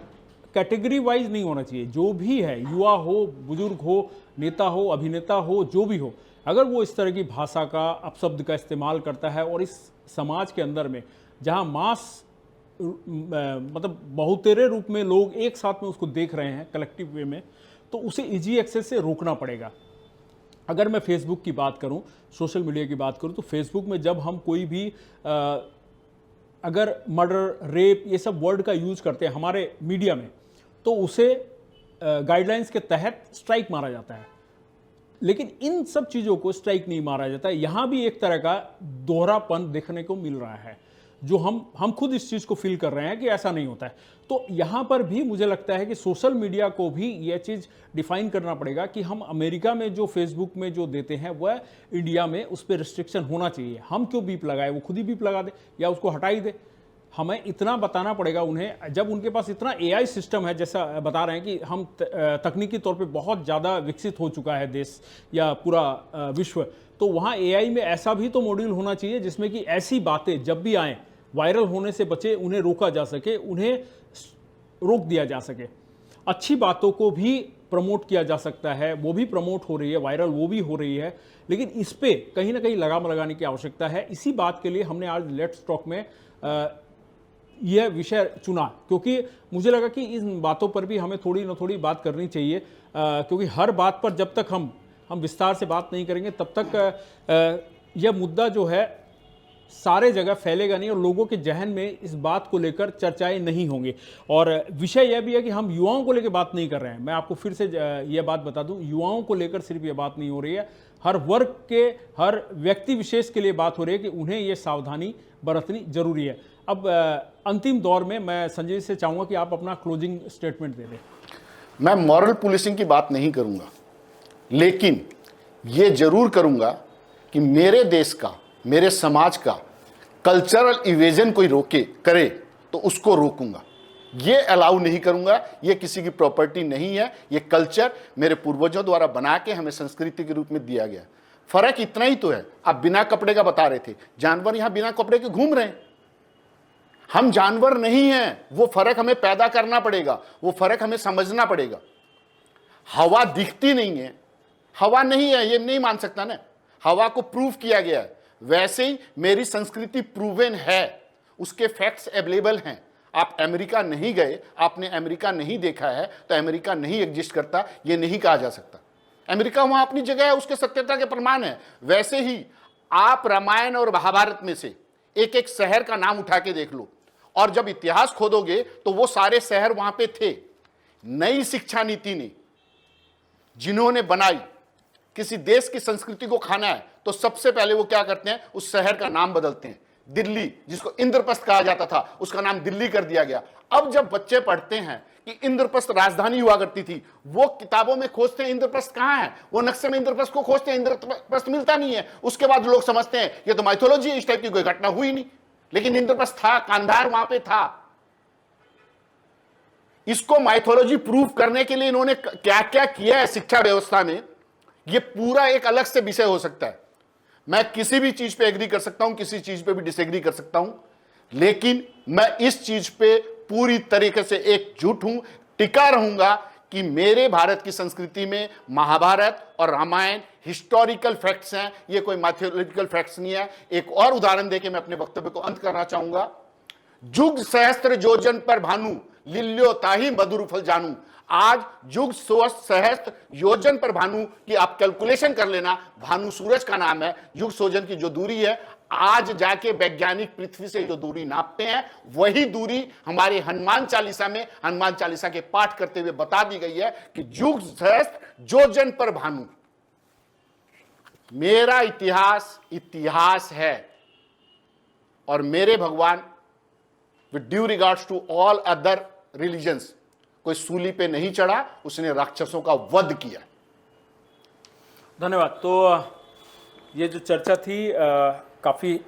कैटेगरी वाइज नहीं होना चाहिए। जो भी है, युवा हो, बुजुर्ग हो, नेता हो, अभिनेता हो, जो भी हो, अगर वो इस तरह की भाषा का, अपशब्द का इस्तेमाल करता है और इस समाज के अंदर में जहां मास मतलब बहुतेरे रूप में लोग एक साथ में उसको देख रहे हैं कलेक्टिव वे में, तो उसे इजी एक्सेस से रोकना पड़ेगा। अगर मैं फेसबुक की बात करूं, सोशल मीडिया की बात करूं, तो फेसबुक में जब हम कोई भी अगर मर्डर, रेप, ये सब वर्ड का यूज करते हैं हमारे मीडिया में, तो उसे गाइडलाइंस के तहत स्ट्राइक मारा जाता है। लेकिन इन सब चीज़ों को स्ट्राइक नहीं मारा जाता। यहाँ भी एक तरह का दोहरापन देखने को मिल रहा है, जो हम खुद इस चीज़ को फील कर रहे हैं कि ऐसा नहीं होता है। तो यहाँ पर भी मुझे लगता है कि सोशल मीडिया को भी यह चीज़ डिफाइन करना पड़ेगा कि हम अमेरिका में जो फेसबुक में जो देते हैं वह इंडिया में उस पर रिस्ट्रिक्शन होना चाहिए। हम क्यों बीप लगाए, वो खुद ही बीप लगा दे या उसको हटा ही दे। हमें इतना बताना पड़ेगा उन्हें, जब उनके पास इतना AI सिस्टम है, जैसा बता रहे हैं कि हम तकनीकी तौर पे बहुत ज़्यादा विकसित हो चुका है देश या पूरा विश्व, तो वहाँ AI में ऐसा भी तो मॉड्यूल होना चाहिए जिसमें कि ऐसी बातें जब भी आएँ वायरल होने से बचे, उन्हें रोका जा सके, उन्हें रोक दिया जा सके। अच्छी बातों को भी प्रमोट किया जा सकता है, वो भी प्रमोट हो रही है, वायरल वो भी हो रही है, लेकिन इस पे कहीं ना कहीं लगाम लगाने की आवश्यकता है। इसी बात के लिए हमने आज लेट्स टॉक में यह विषय चुना, क्योंकि मुझे लगा कि इन बातों पर भी हमें थोड़ी ना थोड़ी बात करनी चाहिए, क्योंकि हर बात पर जब तक हम विस्तार से बात नहीं करेंगे तब तक यह मुद्दा जो है सारे जगह फैलेगा नहीं और लोगों के जहन में इस बात को लेकर चर्चाएं नहीं होंगी। और विषय यह भी है कि हम युवाओं को लेकर बात नहीं कर रहे हैं। मैं आपको फिर से यह बात बता दूं, युवाओं को लेकर सिर्फ यह बात नहीं हो रही है, हर वर्ग के, हर व्यक्ति विशेष के लिए बात हो रही है कि उन्हें यह सावधानी बरतनी जरूरी है। अब अंतिम दौर में मैं संजय से चाहूँगा कि आप अपना क्लोजिंग स्टेटमेंट दे दें। मैं मॉरल पुलिसिंग की बात नहीं करूँगा, लेकिन ये जरूर करूँगा कि मेरे देश का, मेरे समाज का कल्चरल इवेजन कोई करे तो उसको रोकूंगा। ये अलाउ नहीं करूंगा। ये किसी की प्रॉपर्टी नहीं है, ये कल्चर मेरे पूर्वजों द्वारा बना के हमें संस्कृति के रूप में दिया गया। फर्क इतना ही तो है। आप बिना कपड़े का बता रहे थे, जानवर यहां बिना कपड़े के घूम रहे हैं, हम जानवर नहीं हैं। वो फर्क हमें पैदा करना पड़ेगा, वो फर्क हमें समझना पड़ेगा। हवा दिखती नहीं है, हवा नहीं है, ये नहीं मान सकता ना, हवा को प्रूव किया गया है। वैसे ही मेरी संस्कृति प्रूवन है, उसके फैक्ट्स अवेलेबल हैं। आप अमेरिका नहीं गए, आपने अमेरिका नहीं देखा है तो अमेरिका नहीं एग्जिस्ट करता, ये नहीं कहा जा सकता। अमेरिका वहां अपनी जगह है, उसके सत्यता के प्रमाण है। वैसे ही आप रामायण और महाभारत में से एक एक शहर का नाम उठा के देख लो, और जब इतिहास खोदोगे तो वो सारे शहर वहां पे थे। नई शिक्षा नीति ने जिन्होंने बनाई, किसी देश की संस्कृति को खाना है तो सबसे पहले वो क्या करते हैं, उस शहर का नाम बदलते हैं। दिल्ली, जिसको इंद्रप्रस्थ कहा जाता था, उसका नाम दिल्ली कर दिया गया। अब जब बच्चे पढ़ते हैं कि इंद्रप्रस्थ राजधानी हुआ करती थी, वो किताबों में खोजते हैं इंद्रप्रस्थ कहां है, वो नक्शे में इंद्रप्रस्थ को खोजते हैं, इंद्रप्रस्थ मिलता नहीं है। उसके बाद लोग समझते हैं ये तो माइथोलॉजी, इस टाइप की कोई घटना हुई नहीं, लेकिन इंद्रप्रस्थ था, कांधार वहां पे था। इसको माइथोलॉजी प्रूव करने के लिए इन्होंने क्या क्या किया है शिक्षा व्यवस्था में, ये पूरा एक अलग से विषय हो सकता है। मैं किसी भी चीज पे एग्री कर सकता हूं, किसी चीज पे भी डिसएग्री कर सकता हूं, लेकिन मैं इस चीज पे पूरी तरीके से एकजुट हूं, टिका रहूंगा कि मेरे भारत की संस्कृति में महाभारत और रामायण हिस्टोरिकल फैक्ट्स हैं, ये कोई मैथोलॉजिकल फैक्ट्स नहीं है। एक और उदाहरण देके मैं अपने वक्तव्य को अंत करना चाहूंगा। जुग सहस्त्र योजन पर भानु, लिल्यो ताही मधुर फल जानू। आज जुग सहस्त्र योजन पर भानु की आप कैलकुलेशन कर लेना, भानु सूरज का नाम है। युग सोजन की जो दूरी है, आज जाके वैज्ञानिक पृथ्वी से जो दूरी नापते हैं, वही दूरी हमारे हनुमान चालीसा में, हनुमान चालीसा के पाठ करते हुए बता दी गई है कि जुग सहस्त्र योजन पर भानु। मेरा इतिहास इतिहास है, और मेरे भगवान with due regards to all other religions, कोई सूली पे नहीं चढ़ा, उसने राक्षसों का वध किया। धन्यवाद। तो ये जो चर्चा थी, काफ़ी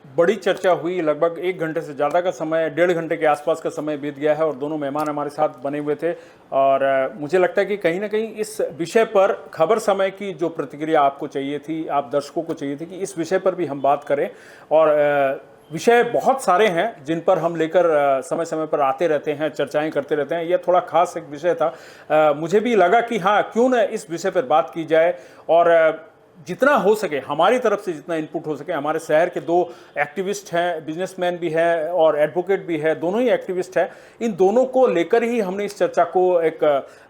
बड़ी चर्चा हुई, लगभग 1 घंटे से ज़्यादा का समय, 1.5 घंटे के आसपास का समय बीत गया है, और दोनों मेहमान हमारे साथ बने हुए थे। और मुझे लगता है कि कहीं ना कहीं इस विषय पर खबर समय की जो प्रतिक्रिया आपको चाहिए थी, आप दर्शकों को चाहिए थी कि इस विषय पर भी हम बात करें। और विषय बहुत सारे हैं जिन पर हम लेकर समय समय पर आते रहते हैं, चर्चाएं करते रहते हैं। यह थोड़ा खास एक विषय था। मुझे भी लगा कि हाँ, क्यों न इस विषय पर बात की जाए, और जितना हो सके हमारी तरफ से जितना इनपुट हो सके। हमारे शहर के 2 एक्टिविस्ट हैं, बिजनेसमैन भी है और एडवोकेट भी है, दोनों ही एक्टिविस्ट हैं। इन दोनों को लेकर ही हमने इस चर्चा को एक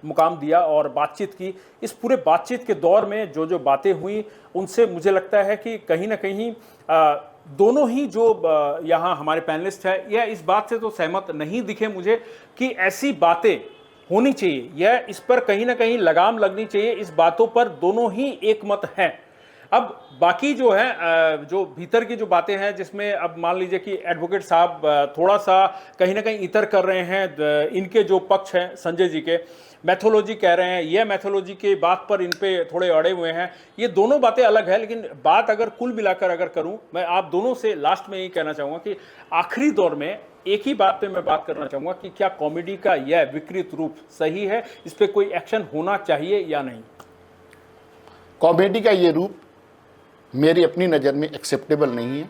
मुकाम दिया और बातचीत की। इस पूरे बातचीत के दौर में जो जो बातें हुई, उनसे मुझे लगता है कि कहीं ना कहीं दोनों ही जो यहाँ हमारे पैनलिस्ट हैं, यह इस बात से तो सहमत नहीं दिखे मुझे कि ऐसी बातें होनी चाहिए, यह इस पर कहीं ना कहीं लगाम लगनी चाहिए। इस बातों पर दोनों ही एक मत हैं। अब बाकी जो है, जो भीतर की जो बातें हैं, जिसमें अब मान लीजिए कि एडवोकेट साहब थोड़ा सा कहीं ना कहीं इतर कर रहे हैं। इनके जो पक्ष हैं संजय जी के, मैथोलॉजी कह रहे हैं, यह मैथोलॉजी के बात पर इन पे थोड़े अड़े हुए हैं। ये दोनों बातें अलग है, लेकिन बात अगर कुल मिलाकर अगर करूं, मैं आप दोनों से लास्ट में यही कहना चाहूँगा कि आखिरी दौर में एक ही बात पे मैं बात करना चाहूँगा कि क्या कॉमेडी का यह विकृत रूप सही है, इस पर कोई एक्शन होना चाहिए या नहीं? कॉमेडी का ये रूप मेरी अपनी नज़र में एक्सेप्टेबल नहीं है।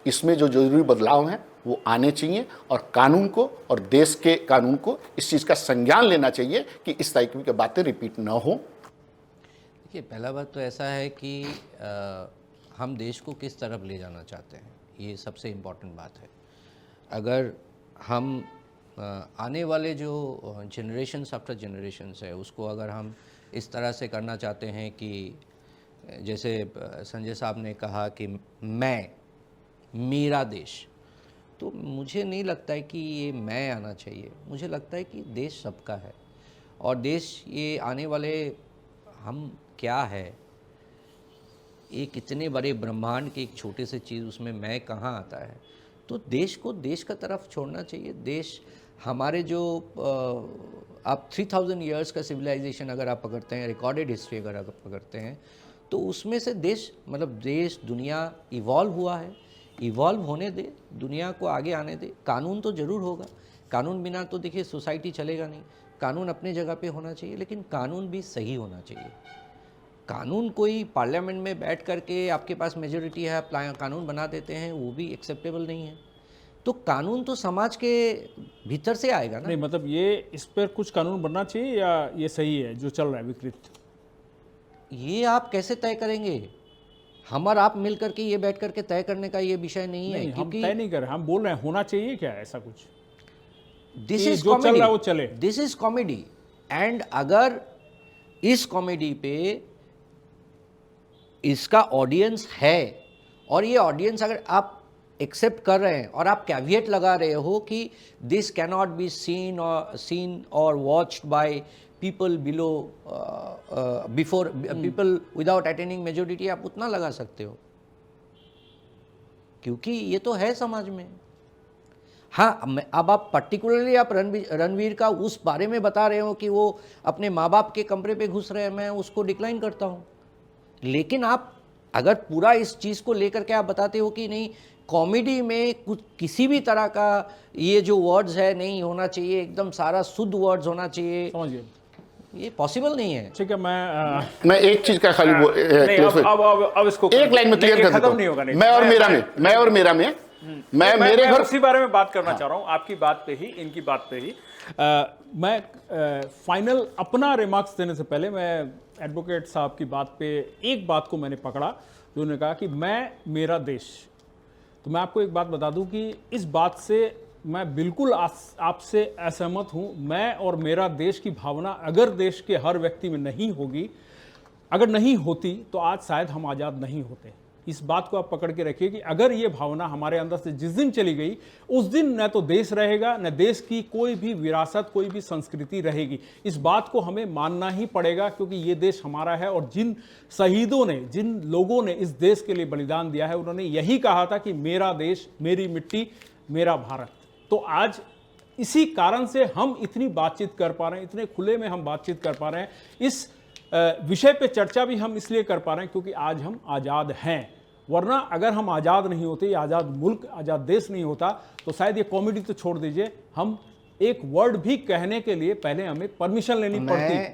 इसमें जो जरूरी बदलाव हैं वो आने चाहिए, और कानून को और देश के कानून को इस चीज़ का संज्ञान लेना चाहिए कि इस टाइप की बातें रिपीट ना हो। देखिए, पहला बात तो ऐसा है कि हम देश को किस तरफ ले जाना चाहते हैं, ये सबसे इम्पोर्टेंट बात है। अगर हम आने वाले जो जनरेशन्स आफ्टर जनरेशन्स है, उसको अगर हम इस तरह से करना चाहते हैं कि जैसे संजय साहब ने कहा कि मेरा देश, तो मुझे नहीं लगता है कि ये मैं आना चाहिए। मुझे लगता है कि देश सबका है, और देश ये आने वाले हम क्या है, एक इतने बड़े ब्रह्मांड के एक छोटे से चीज़, उसमें मैं कहाँ आता है। तो देश को देश का तरफ छोड़ना चाहिए। देश हमारे जो आप 3000 ईयर्स का सिविलाइजेशन अगर आप पकड़ते हैं, रिकॉर्डेड हिस्ट्री अगर आप पकड़ते हैं, तो उसमें से देश, मतलब देश, दुनिया इवॉल्व हुआ है। इवॉल्व होने दे, दुनिया को आगे आने दे। कानून तो ज़रूर होगा, कानून बिना तो देखिए सोसाइटी चलेगा नहीं। कानून अपने जगह पे होना चाहिए, लेकिन कानून भी सही होना चाहिए। कानून कोई पार्लियामेंट में बैठ करके आपके पास मेजोरिटी है, आप कानून बना देते हैं, वो भी एक्सेप्टेबल नहीं है। तो कानून तो समाज के भीतर से आएगा ना। नहीं, मतलब ये इस पर कुछ कानून बनना चाहिए या ये सही है जो चल रहा है विकृत? ये आप कैसे तय करेंगे? हम और आप मिल करके ये बैठ करके तय करने का ये विषय नहीं है, क्योंकि हम तय नहीं कर रहे, हम बोल रहे हैं होना चाहिए क्या ऐसा कुछ। दिस इज जो चल रहा है वो चले, दिस इज कॉमेडी। एंड अगर इस कॉमेडी पे इसका ऑडियंस है और ये ऑडियंस अगर आप एक्सेप्ट कर रहे हैं और आप कैविएट लगा रहे हो कि दिस कैनॉट बी सीन और watched by people below before people without attaining majority, आप उतना लगा सकते हो क्योंकि ये तो है समाज में। हाँ, अब आप पर्टिकुलरली आप रणवीर का उस बारे में बता रहे हो कि वो अपने माँ बाप के कमरे पे घुस रहे हैं, मैं उसको डिक्लाइन करता हूँ। लेकिन आप अगर पूरा इस चीज़ को लेकर के आप बताते हो कि नहीं, कॉमेडी में कुछ किसी भी तरह का ये जो वर्ड्स है नहीं होना चाहिए, एकदम सारा शुद्ध वर्ड्स होना चाहिए, समझिए ये पॉसिबल नहीं है। ठीक है, मैं एक चीज का खाली नहीं, अब इसको एक लाइन में क्लियर कर देता खत्म नहीं होगा। हूं। मैं और मेरा में मैं मेरे घर उसी बारे में बात करना चाह रहा हूं, आपकी बात पे ही, इनकी बात पे ही। मैं फाइनल अपना रिमार्क्स देने से पहले मैं एडवोकेट साहब की बात पे एक बात को मैंने पकड़ा, जो उन्होंने कहा कि मैं मेरा देश। तो मैं आपको एक बात बता दूं कि इस बात से मैं बिल्कुल आपसे असहमत हूं। मैं और मेरा देश की भावना अगर देश के हर व्यक्ति में नहीं होगी, अगर नहीं होती तो आज शायद हम आज़ाद नहीं होते। इस बात को आप पकड़ के रखिए कि अगर ये भावना हमारे अंदर से जिस दिन चली गई, उस दिन न तो देश रहेगा, न देश की कोई भी विरासत, कोई भी संस्कृति रहेगी। इस बात को हमें मानना ही पड़ेगा क्योंकि ये देश हमारा है और जिन शहीदों ने, जिन लोगों ने इस देश के लिए बलिदान दिया है, उन्होंने यही कहा था कि मेरा देश, मेरी मिट्टी, मेरा भारत। तो आज इसी कारण से हम इतनी बातचीत कर पा रहे हैं, इतने खुले में हम बातचीत कर पा रहे हैं। इस विषय पे चर्चा भी हम इसलिए कर पा रहे हैं क्योंकि आज हम आज़ाद हैं। वरना अगर हम आज़ाद नहीं होते, ये आज़ाद मुल्क, आज़ाद देश नहीं होता, तो शायद ये कॉमेडी तो छोड़ दीजिए, हम एक वर्ड भी कहने के लिए पहले हमें परमिशन लेनी पड़ती। मैं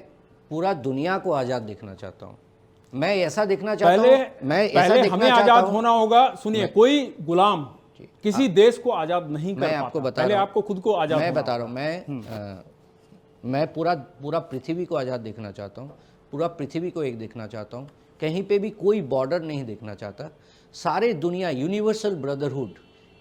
पूरा दुनिया को आज़ाद देखना चाहता हूँ, मैं ऐसा देखना चाहता हूँ, पहले हमें आज़ाद होना होगा। सुनिए, कोई गुलाम किसी देश को आज़ाद नहीं कर पाता, पहले आपको खुद को आज़ाद। मैं बता रहा हूँ, मैं पूरा पृथ्वी को आज़ाद देखना चाहता हूँ, पूरा पृथ्वी को एक देखना चाहता हूँ, कहीं पे भी कोई बॉर्डर नहीं देखना चाहता, सारे दुनिया यूनिवर्सल ब्रदरहुड,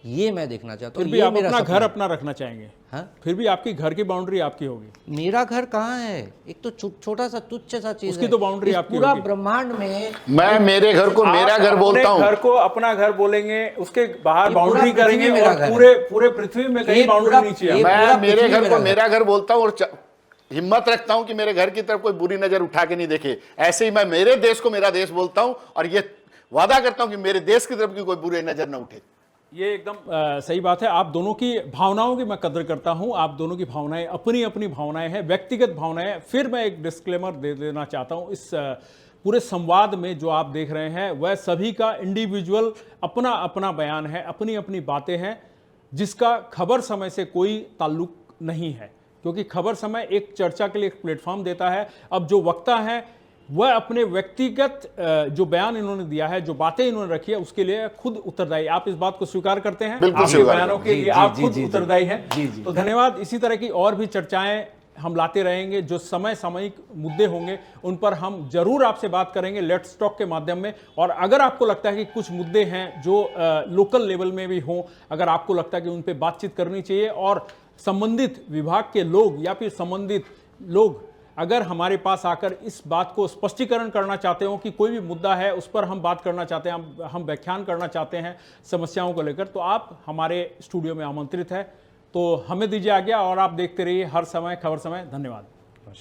ये मैं देखना चाहता हूँ। फिर भी आप अपना घर अपना रखना चाहेंगे? हाँ, फिर भी आपकी घर की बाउंड्री आपकी होगी। मेरा घर कहाँ है? एक तो छोटा सा तुच्छ सा चीज उसकी तो बाउंड्री आपकी पूरा होगी। ब्रह्मांड में मैं मेरे घर को मेरा घर बोलता हूँ। घर को अपना घर बोलेंगे, उसके बाहर बाउंड्री पूरा करेंगे पृथ्वी और पूरे पृथ्वी में कहीं बाउंड्री नहीं चाहिए। मैं मेरे घर को मेरा घर बोलता हूँ और हिम्मत रखता हूं कि मेरे घर की तरफ कोई बुरी नजर उठा के नहीं देखे। ऐसे ही मैं मेरे देश को मेरा देश बोलता हूं और ये वादा करता हूं कि मेरे देश की तरफ की कोई बुरी नजर ना उठे। ये एकदम सही बात है। आप दोनों की भावनाओं की मैं कदर करता हूं। आप दोनों की भावनाएं अपनी अपनी भावनाएं हैं, व्यक्तिगत भावनाएं। फिर मैं एक डिस्क्लेमर दे देना चाहता हूं, इस पूरे संवाद में जो आप देख रहे हैं वह सभी का इंडिविजुअल अपना अपना बयान है, अपनी अपनी बातें हैं, जिसका खबर समय से कोई ताल्लुक नहीं है, क्योंकि खबर समय एक चर्चा के लिए एक प्लेटफॉर्म देता है। अब जो वक्ता है वह अपने व्यक्तिगत जो बयान इन्होंने दिया है, जो बातें इन्होंने रखी है, उसके लिए खुद उत्तरदायी। आप इस बात को स्वीकार करते हैं? आपके बयानों के लिए आप खुद उत्तरदायी हैं। तो धन्यवाद। इसी तरह की और भी चर्चाएं हम लाते रहेंगे। जो सामयिक मुद्दे होंगे उन पर हम जरूर आपसे बात करेंगे लेट्स टॉक के माध्यम में। और अगर आपको लगता है कि कुछ मुद्दे हैं जो लोकल लेवल में भी हों, अगर आपको लगता है कि उन पर बातचीत करनी चाहिए और संबंधित विभाग के लोग या फिर संबंधित लोग अगर हमारे पास आकर इस बात को स्पष्टीकरण करना चाहते हो कि कोई भी मुद्दा है उस पर हम बात करना चाहते हैं, हम व्याख्यान करना चाहते हैं समस्याओं को लेकर, तो आप हमारे स्टूडियो में आमंत्रित है। तो हमें दीजिए आज्ञा और आप देखते रहिए हर समय खबर समय। धन्यवाद।